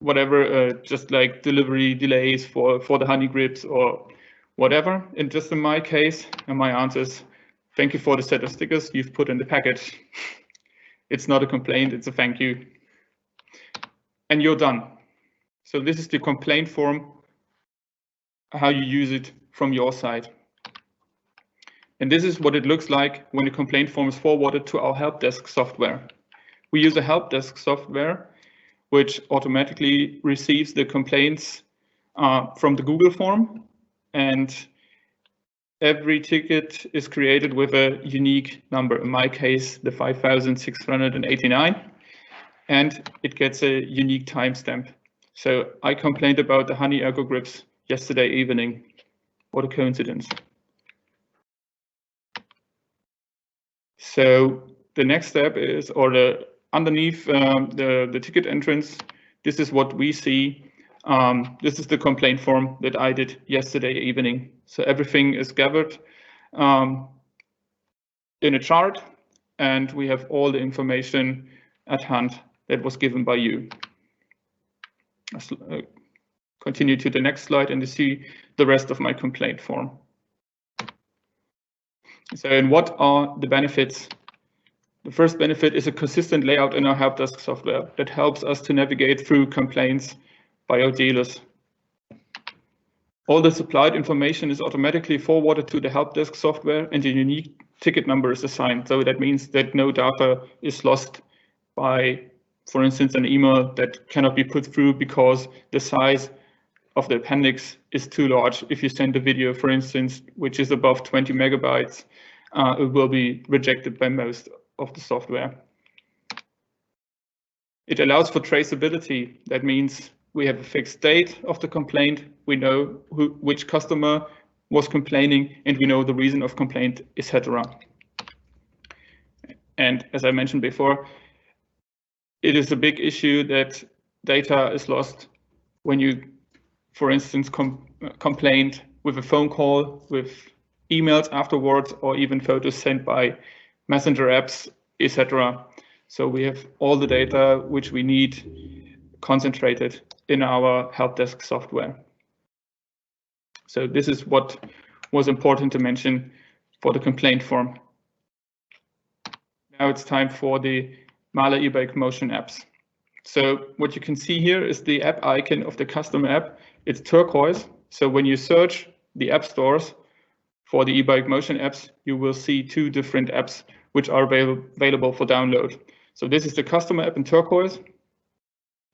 whatever, just like delivery delays for the honey grips or whatever. And just in my case, and my answer is, thank you for the set of stickers you've put in the package. It's not a complaint, it's a thank you. And you're done. So this is the complaint form, how you use it from your side. And this is what it looks like when a complaint form is forwarded to our help desk software. We use a help desk software which automatically receives the complaints from the Google form, and every ticket is created with a unique number, in my case the 5689, and it gets a unique timestamp. So I complained about the honey ergo grips yesterday evening. What a coincidence. So the next step is, or underneath the ticket entrance, this is what we see. This is the complaint form that I did yesterday evening. So everything is gathered in a chart, and we have all the information at hand that was given by you. Continue to the next slide and you see the rest of my complaint form. So, and what are the benefits? The first benefit is a consistent layout in our help desk software that helps us to navigate through complaints by our dealers. All the supplied information is automatically forwarded to the help desk software and a unique ticket number is assigned. So that means that no data is lost by, for instance, an email that cannot be put through because the size of the appendix is too large. If you send a video, for instance, which is above 20 megabytes, it will be rejected by most of the software. It allows for traceability. That means we have a fixed date of the complaint. We know which customer was complaining, and we know the reason of complaint, etc. And as I mentioned before, it is a big issue that data is lost when you, for instance, complained with a phone call, with emails afterwards, or even photos sent by messenger apps, etc. So we have all the data which we need concentrated in our help desk software. So this is what was important to mention for the complaint form. Now it's time for the Mahle e-bike motion apps. So what you can see here is the app icon of the custom app. It's turquoise. So when you search the app stores for the e-bike motion apps, you will see two different apps which are available for download. So this is the customer app in turquoise,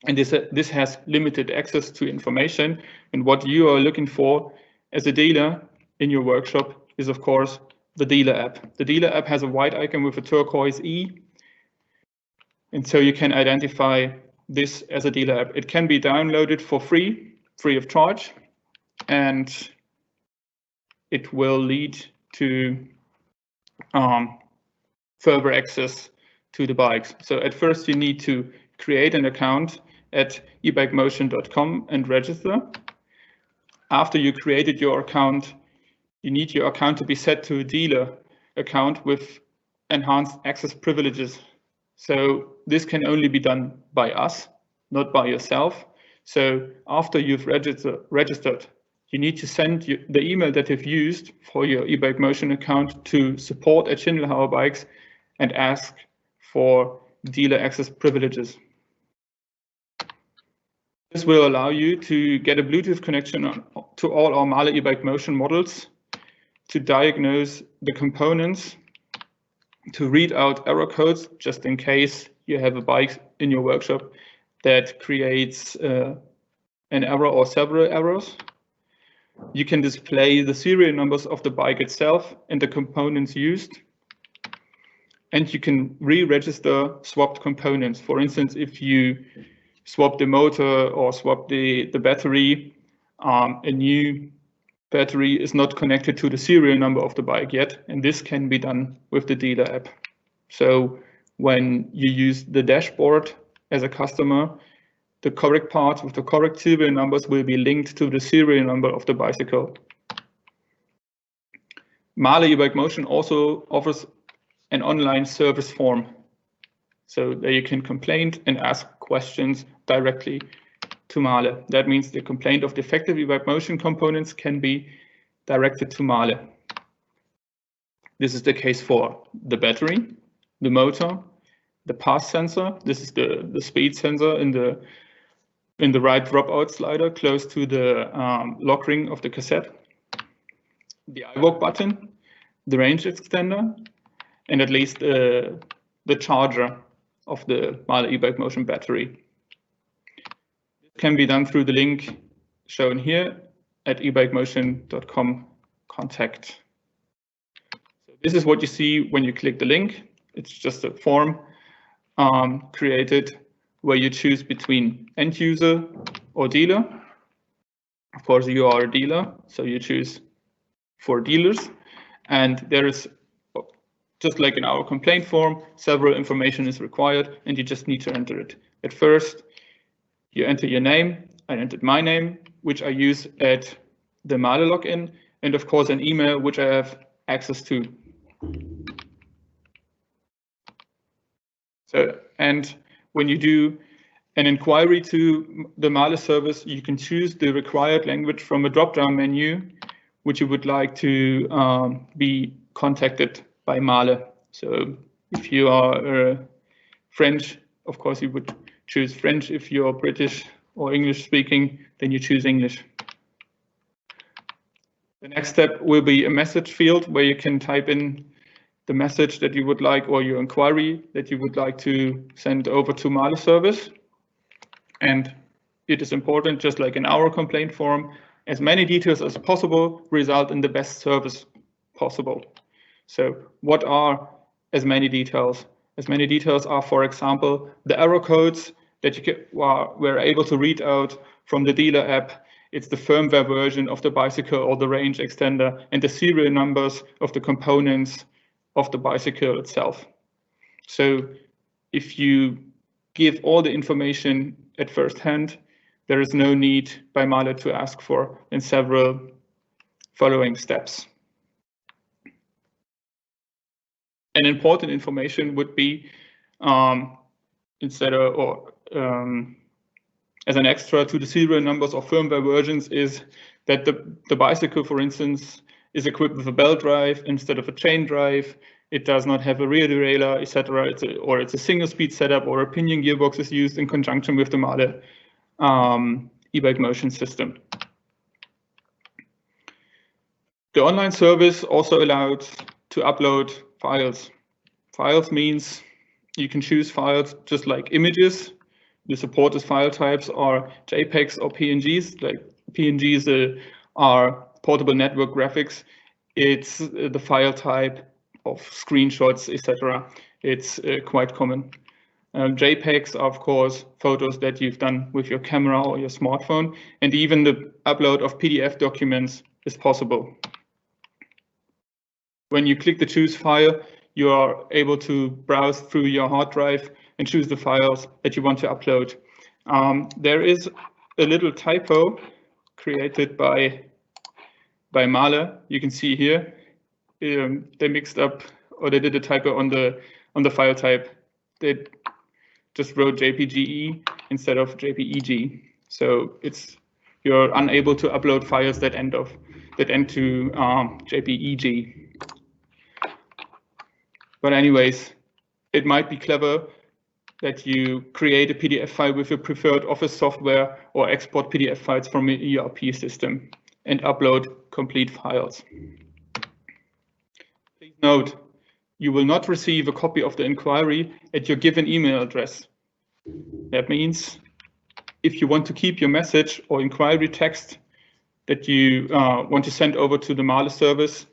and this has limited access to information. And what you are looking for as a dealer in your workshop is, of course, the dealer app. The dealer app has a white icon with a turquoise E, and so you can identify this as a dealer app. It can be downloaded for free of charge, and it will lead to further access to the bikes. So at first you need to create an account at ebikemotion.com and register. After you created your account, you need your account to be set to a dealer account with enhanced access privileges. So this can only be done by us, not by yourself. So after you've registered, you need to send the email that you've used for your eBikemotion account to support@Schindelhauer Bikes and ask for dealer access privileges. This will allow you to get a Bluetooth connection to all our Mahle eBikemotion models, to diagnose the components, to read out error codes, just in case you have a bike in your workshop that creates an error or several errors. You can display the serial numbers of the bike itself and the components used. And you can re-register swapped components. For instance, if you swap the motor or swap the battery, a new battery is not connected to the serial number of the bike yet, and this can be done with the dealer app. So when you use the dashboard as a customer, the correct parts with the correct serial numbers will be linked to the serial number of the bicycle. Mahle eBikemotion also offers an online service form. So there you can complain and ask questions directly to Mahle. That means the complaint of defective eBikemotion components can be directed to Mahle. This is the case for the battery, the motor, the pass sensor. This is the speed sensor in the right dropout slider close to the lock ring of the cassette, the iWalk button, the range extender, and at least the charger of the Mahle eBikemotion battery. This can be done through the link shown here at ebikemotion.com contact. So this is what you see when you click the link. It's just a form created where you choose between end user or dealer. Of course, you are a dealer, so you choose for dealers. And there is, just like in our complaint form, several information is required and you just need to enter it. At first, you enter your name. I entered my name, which I use at the Mahle login, and of course an email which I have access to. So, and when you do an inquiry to the Mahle service, you can choose the required language from a drop-down menu, which you would like to be contacted by Mahle. So if you are French, of course you would choose French. If you're British or English speaking, then you choose English. The next step will be a message field where you can type in the message that you would like, or your inquiry that you would like to send over to Mahle service. And it is important, just like in our complaint form, as many details as possible result in the best service possible. So what are as many details? As many details are, for example, the error codes that you were able to read out from the dealer app. It's the firmware version of the bicycle or the range extender, and the serial numbers of the components of the bicycle itself. So if you give all the information at first hand, there is no need by Mahle to ask for in several following steps. An important information would be instead of, or as an extra to the serial numbers or firmware versions, is that the bicycle, for instance, is equipped with a belt drive instead of a chain drive. It does not have a rear derailleur, etc. It's a single speed setup, or a pinion gearbox is used in conjunction with the Mahle eBikemotion system. The online service also allowed to upload files. Files means you can choose files just like images. The supported file types are JPEGs or PNGs. Like PNGs are portable network graphics. It's the file type of screenshots, etc. It's quite common. JPEGs are, of course, photos that you've done with your camera or your smartphone, and even the upload of PDF documents is possible. When you click the choose file, you are able to browse through your hard drive and choose the files that you want to upload. There is a little typo created by Male. You can see here they mixed up, or they did a typo on the file type. They just wrote JPGE instead of JPEG. So you're unable to upload files that end to JPEG. But anyways, it might be clever that you create a PDF file with your preferred Office software or export PDF files from an ERP system and upload complete files. Please note, you will not receive a copy of the inquiry at your given email address. That means if you want to keep your message or inquiry text that you want to send over to the Male service,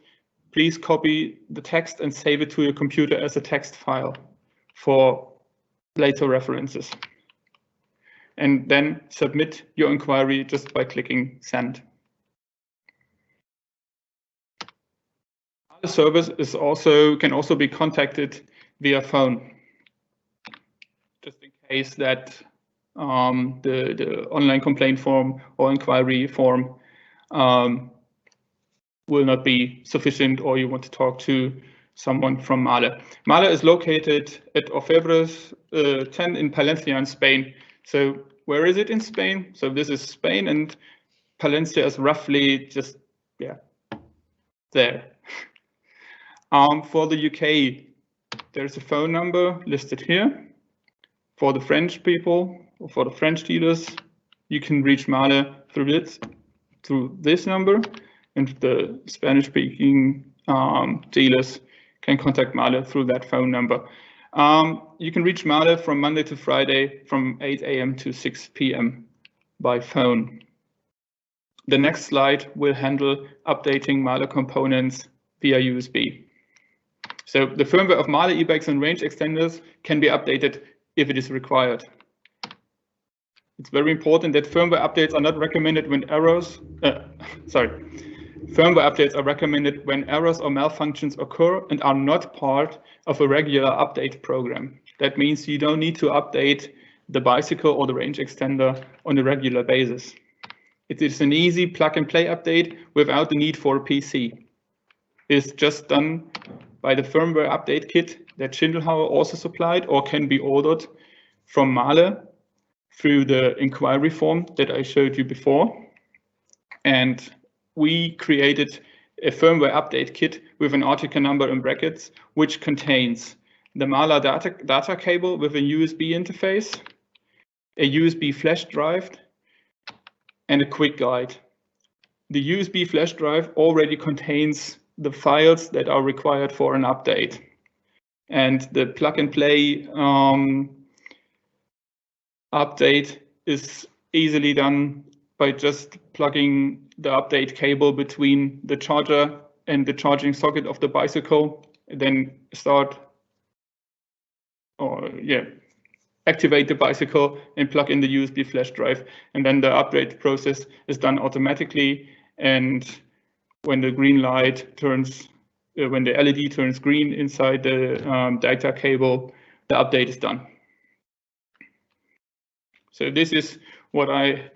please copy the text and save it to your computer as a text file for later references. And then submit your inquiry just by clicking send. The service can also be contacted via phone, just in case that the online complaint form or inquiry form will not be sufficient, or you want to talk to someone from Male. Male is located at Orfebres 10 in Palencia in Spain. So where is it in Spain? So this is Spain, and Palencia is roughly just, yeah, there. For the UK, there's a phone number listed here. For the French people, or for the French dealers, you can reach Male through this number, and the Spanish-speaking dealers can contact Male through that phone number. You can reach Male from Monday to Friday from 8 a.m. to 6 p.m. by phone. The next slide will handle updating Male components via USB. So the firmware of Male e-bikes and range extenders can be updated if it is required. It's very important that firmware updates are not recommended when Firmware updates are recommended when errors or malfunctions occur and are not part of a regular update program. That means you don't need to update the bicycle or the range extender on a regular basis. It is an easy plug-and-play update without the need for a PC. It's just done by the firmware update kit that Schindelhauer also supplied, or can be ordered from Male through the inquiry form that I showed you before. And we created a firmware update kit with an article number in brackets, which contains the Male data cable with a USB interface, a USB flash drive, and a quick guide. The USB flash drive already contains the files that are required for an update. And the plug-and-play update is easily done by just plugging the update cable between the charger and the charging socket of the bicycle, and then activate the bicycle and plug in the USB flash drive, and then the update process is done automatically. And when the green light turns, when the LED turns green inside the data cable, the update is done. So this is what I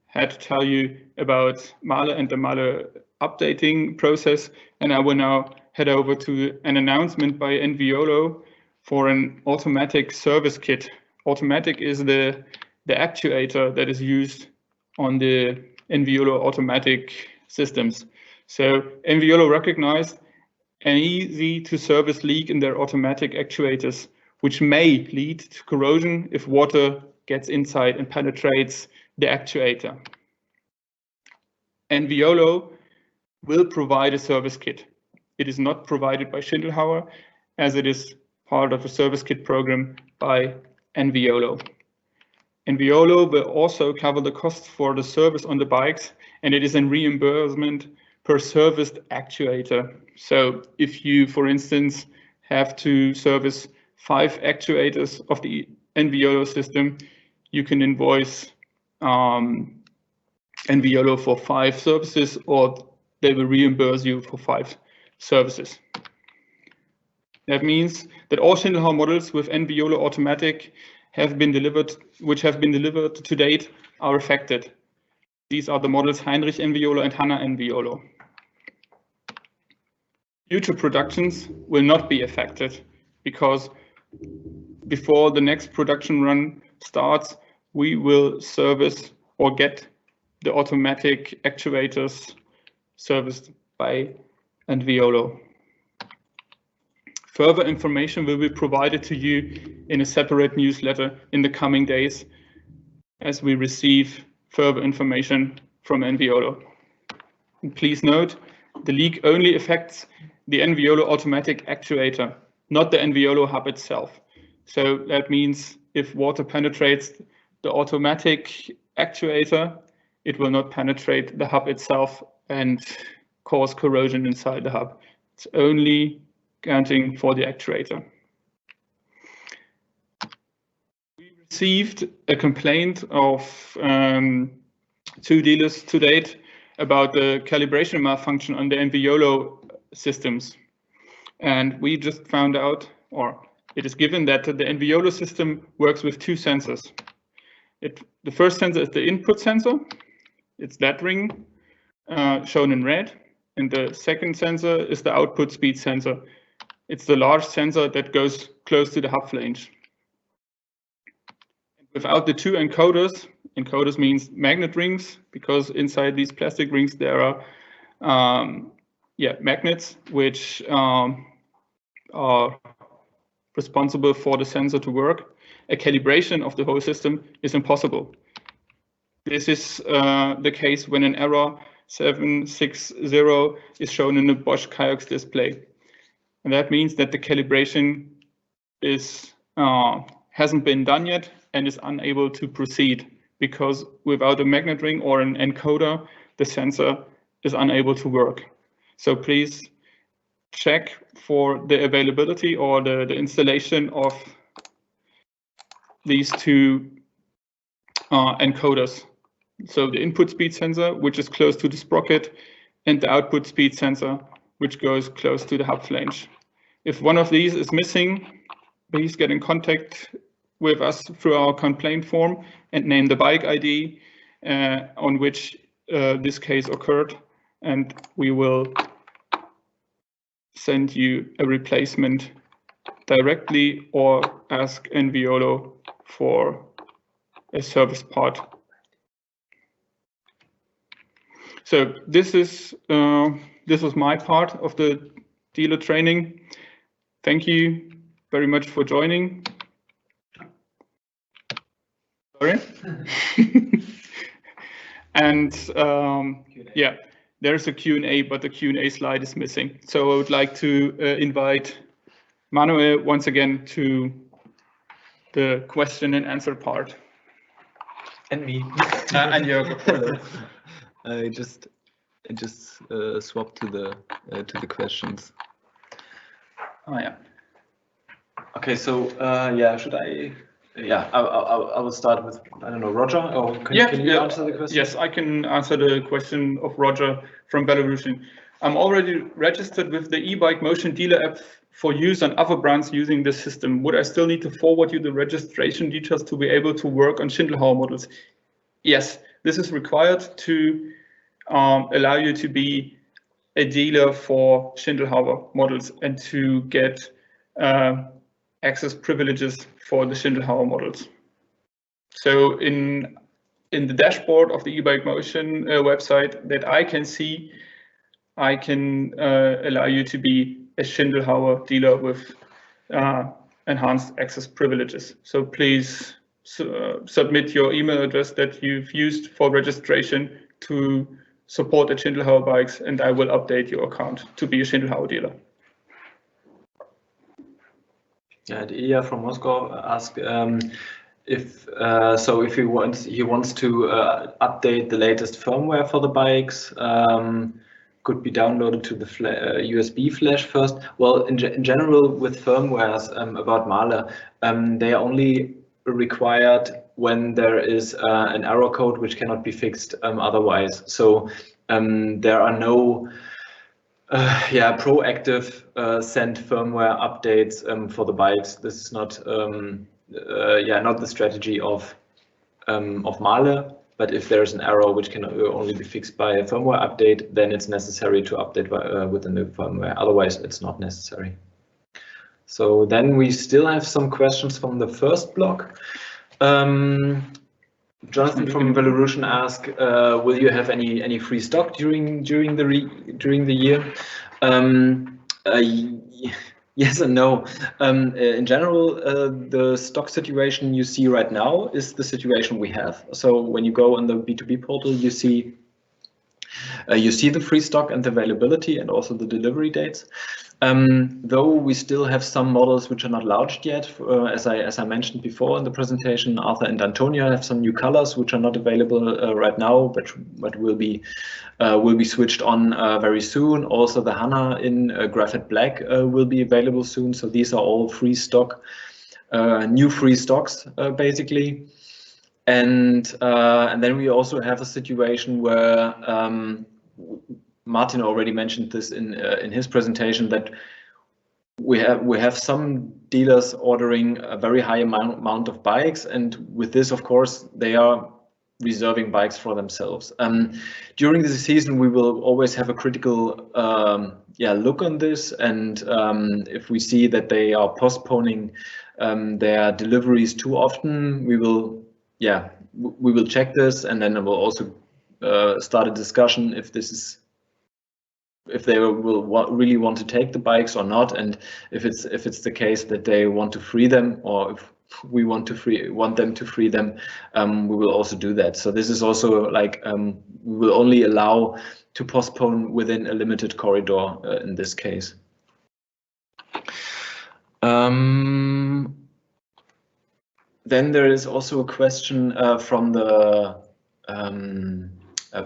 had to tell you about Male and the Male updating process. And I will now head over to an announcement by Enviolo for an automatic service kit. Automatic is the actuator that is used on the Enviolo automatic systems. So Enviolo recognized an easy to service leak in their automatic actuators, which may lead to corrosion if water gets inside and penetrates the actuator. Enviolo will provide a service kit. It is not provided by Schindelhauer, as it is part of a service kit program by Enviolo. Enviolo will also cover the costs for the service on the bikes, and it is a reimbursement per serviced actuator. So if you, for instance, have to service 5 actuators of the Enviolo system, you can invoice Enviolo for 5 services, or they will reimburse you for 5 services. That means that all Schindelhauer models with NVIOLO automatic which have been delivered to date are affected. These are the models Heinrich NVIOLO and Hanna NVIOLO. Future productions will not be affected because before the next production run starts, we will service or get the automatic actuators serviced by NVIOLO. Further information will be provided to you in a separate newsletter in the coming days as we receive further information from NVIOLO. And please note, the leak only affects the NVIOLO automatic actuator, not the NVIOLO hub itself. So that means if water penetrates the automatic actuator, it will not penetrate the hub itself and cause corrosion inside the hub. It's only accounting for the actuator. We received a complaint of 2 dealers to date about the calibration malfunction on the NVIOLO systems. And we just found out, or it is given that the NVIOLO system works with 2 sensors. The first sensor is the input sensor. It's that ring shown in red. And the second sensor is the output speed sensor. It's the large sensor that goes close to the hub flange. Without the 2 encoders, encoders means magnet rings, because inside these plastic rings there are magnets which are responsible for the sensor to work. A calibration of the whole system is impossible. This is the case when an error 760 is shown in the Bosch Kiox display. And that means that the calibration hasn't been done yet and is unable to proceed, because without a magnet ring or an encoder, the sensor is unable to work. So please check for the availability or the installation of these 2 encoders. So the input speed sensor, which is close to the sprocket, and the output speed sensor, which goes close to the hub flange. If one of these is missing, please get in contact with us through our complaint form and name the bike ID on which this case occurred, and we will send you a replacement directly or ask NVIOLO for a service part. So this was my part of the dealer training. Thank you very much for joining. Sorry. And yeah, there's a Q&A, but the Q&A slide is missing. So I would like to invite Manuel once again to the question and answer part. And me. And Jörg. I just swapped to the questions. Oh yeah. Okay, so should I? Yeah, I will start with, I don't know, Roger, or can you answer the question? Yes, I can answer the question of Roger from Belarusian. I'm already registered with the e-bike motion dealer app for use on other brands using this system. Would I still need to forward you the registration details to be able to work on Schindelhauer models? Yes, this is required to allow you to be a dealer for Schindelhauer models and to get access privileges for the Schindelhauer models. So in the dashboard of the e-bike motion website that I can see, I can allow you to be a Schindelhauer dealer with enhanced access privileges. So please submit your email address that you've used for registration to support the Schindelhauer bikes, and I will update your account to be a Schindelhauer dealer. Yeah, Ilya from Moscow asked if he wants to update the latest firmware for the bikes. Could be downloaded to the USB flash first. Well, in general, with firmwares about Mahler, they are only required when there is an error code which cannot be fixed otherwise. So there are no Yeah, proactive send firmware updates for the bikes. This is not not the strategy of Mahle. But if there's an error which can only be fixed by a firmware update, then it's necessary to update with the new firmware. Otherwise, it's not necessary. So then we still have some questions from the first block. Jonathan from Belarusian asked, will you have any free stock during the year? Yes and no. In general, the stock situation you see right now is the situation we have. So when you go on the B2B portal, you see the free stock and the availability and also the delivery dates. Though we still have some models which are not launched yet, as I mentioned before in the presentation, Arthur and Antonia have some new colors which are not available right now, but will be switched on very soon. Also, the Hana in graphite black will be available soon. So these are all free stock, new free stocks basically. And then we also have a situation where Martin already mentioned this in his presentation, that we have some dealers ordering a very high amount of bikes, and with this, of course, they are reserving bikes for themselves. During the season, we will always have a critical look on this, and if we see that they are postponing their deliveries too often, we will check this, and then we'll also start a discussion if they will really want to take the bikes or not, and if it's the case that they want to free them, or if we want them to free them, we will also do that. So this is also like we will only allow to postpone within a limited corridor in this case. Then there is also a question from the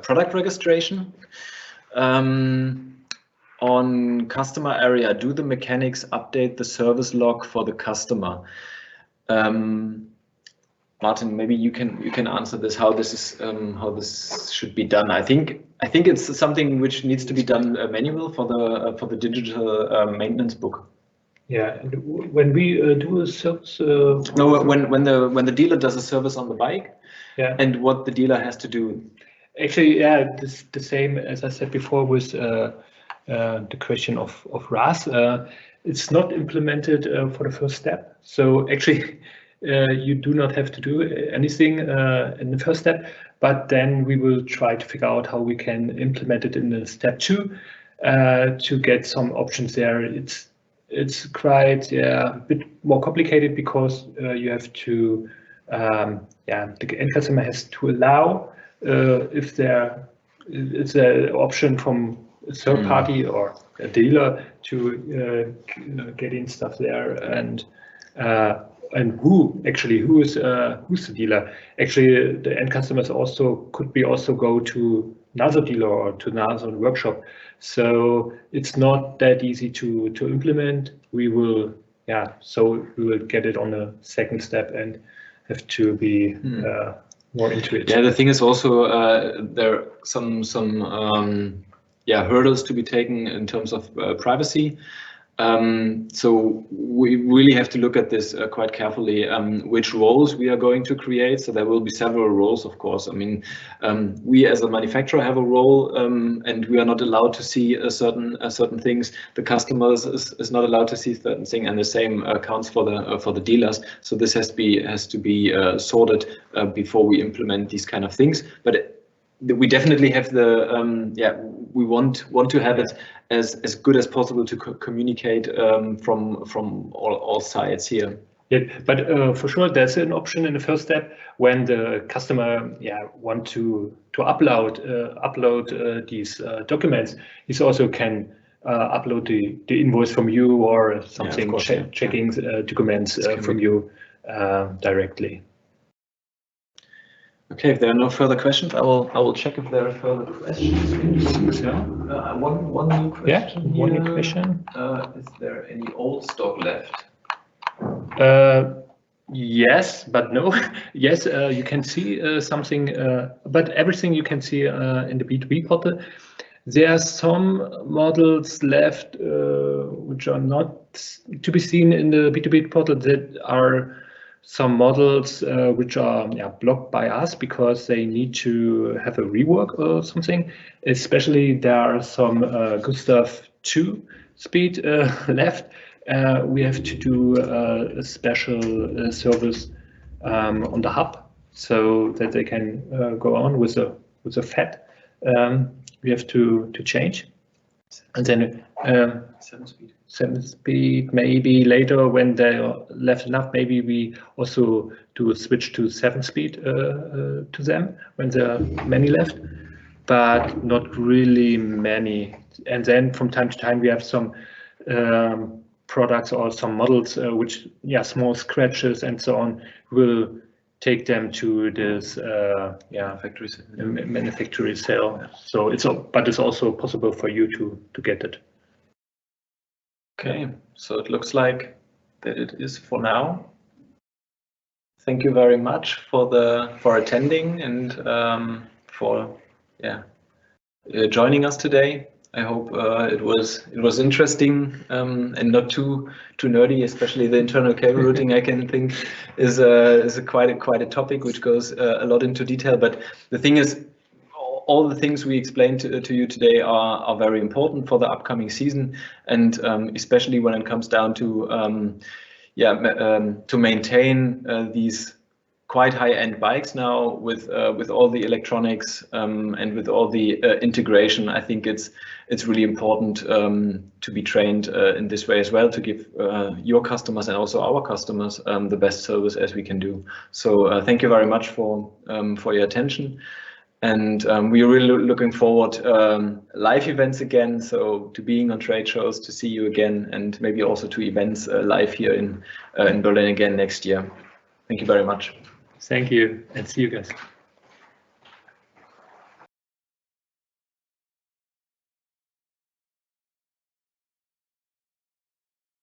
product registration. On customer area, do the mechanics update the service log for the customer? Martin, maybe you can answer this. How this should be done? I think it's something which needs to be done manual for the digital maintenance book. Yeah, and when we do a service. No, when the dealer does a service on the bike. Yeah. And what the dealer has to do. Actually, yeah, this the same as I said before with the question of RAS. It's not implemented for the first step. So actually, you do not have to do anything in the first step, but then we will try to figure out how we can implement it in the step 2 to get some options there. It's quite a bit more complicated because you have to the end customer has to allow if there is an option from a third party or a dealer to get in stuff there, and who's the dealer? Actually, the end customers could go to another dealer or to another workshop. So it's not that easy to implement. We will get it on a second step and have to be more into it. Yeah, the thing is also there are some hurdles to be taken in terms of privacy. So we really have to look at this quite carefully, which roles we are going to create. So there will be several roles, of course. I mean, we as a manufacturer have a role, and we are not allowed to see certain things. The customers is not allowed to see certain things, and the same counts for the dealers. So this has to be sorted before we implement these kind of things. But we definitely have we want to have it as good as possible to communicate from all sides here. Yeah, but for sure there's an option in the first step when the customer want to upload these documents. He also can upload the invoice from you or something, checking documents from you directly. Okay, if there are no further questions, I will check if there are further questions. One new question. Yeah, one new question. Is there any old stock left? Yes, but no. Yes, you can see something, but everything you can see in the B2B portal. There are some models left which are not to be seen in the B2B portal. That are some models which are blocked by us because they need to have a rework or something. Especially there are some Gustav 2 speed left. We have to do a special service on the hub so that they can go on with a FAT. We have to change, and then 7 speed maybe later when they're left enough. Maybe we also do a switch to 7 speed to them when there are many left, but not really many. And then from time to time we have some products or some models which small scratches and so on. Will take them to this manufacturer sale. So it's also possible for you to get it. Okay, so it looks like that it is for now. Thank you very much for attending and for joining us today. I hope it was interesting and not too nerdy. Especially the internal cable routing, I can think is quite a topic which goes a lot into detail. But the thing is, all the things we explained to you today are very important for the upcoming season, and especially when it comes down to maintain these quite high-end bikes now with all the electronics and with all the integration. I think it's really important to be trained in this way as well, to give your customers and also our customers the best service as we can do. So thank you very much for your attention, and we are really looking forward live events again. So to being on trade shows, to see you again, and maybe also to events live here in Berlin again next year. Thank you very much. Thank you, and see you guys.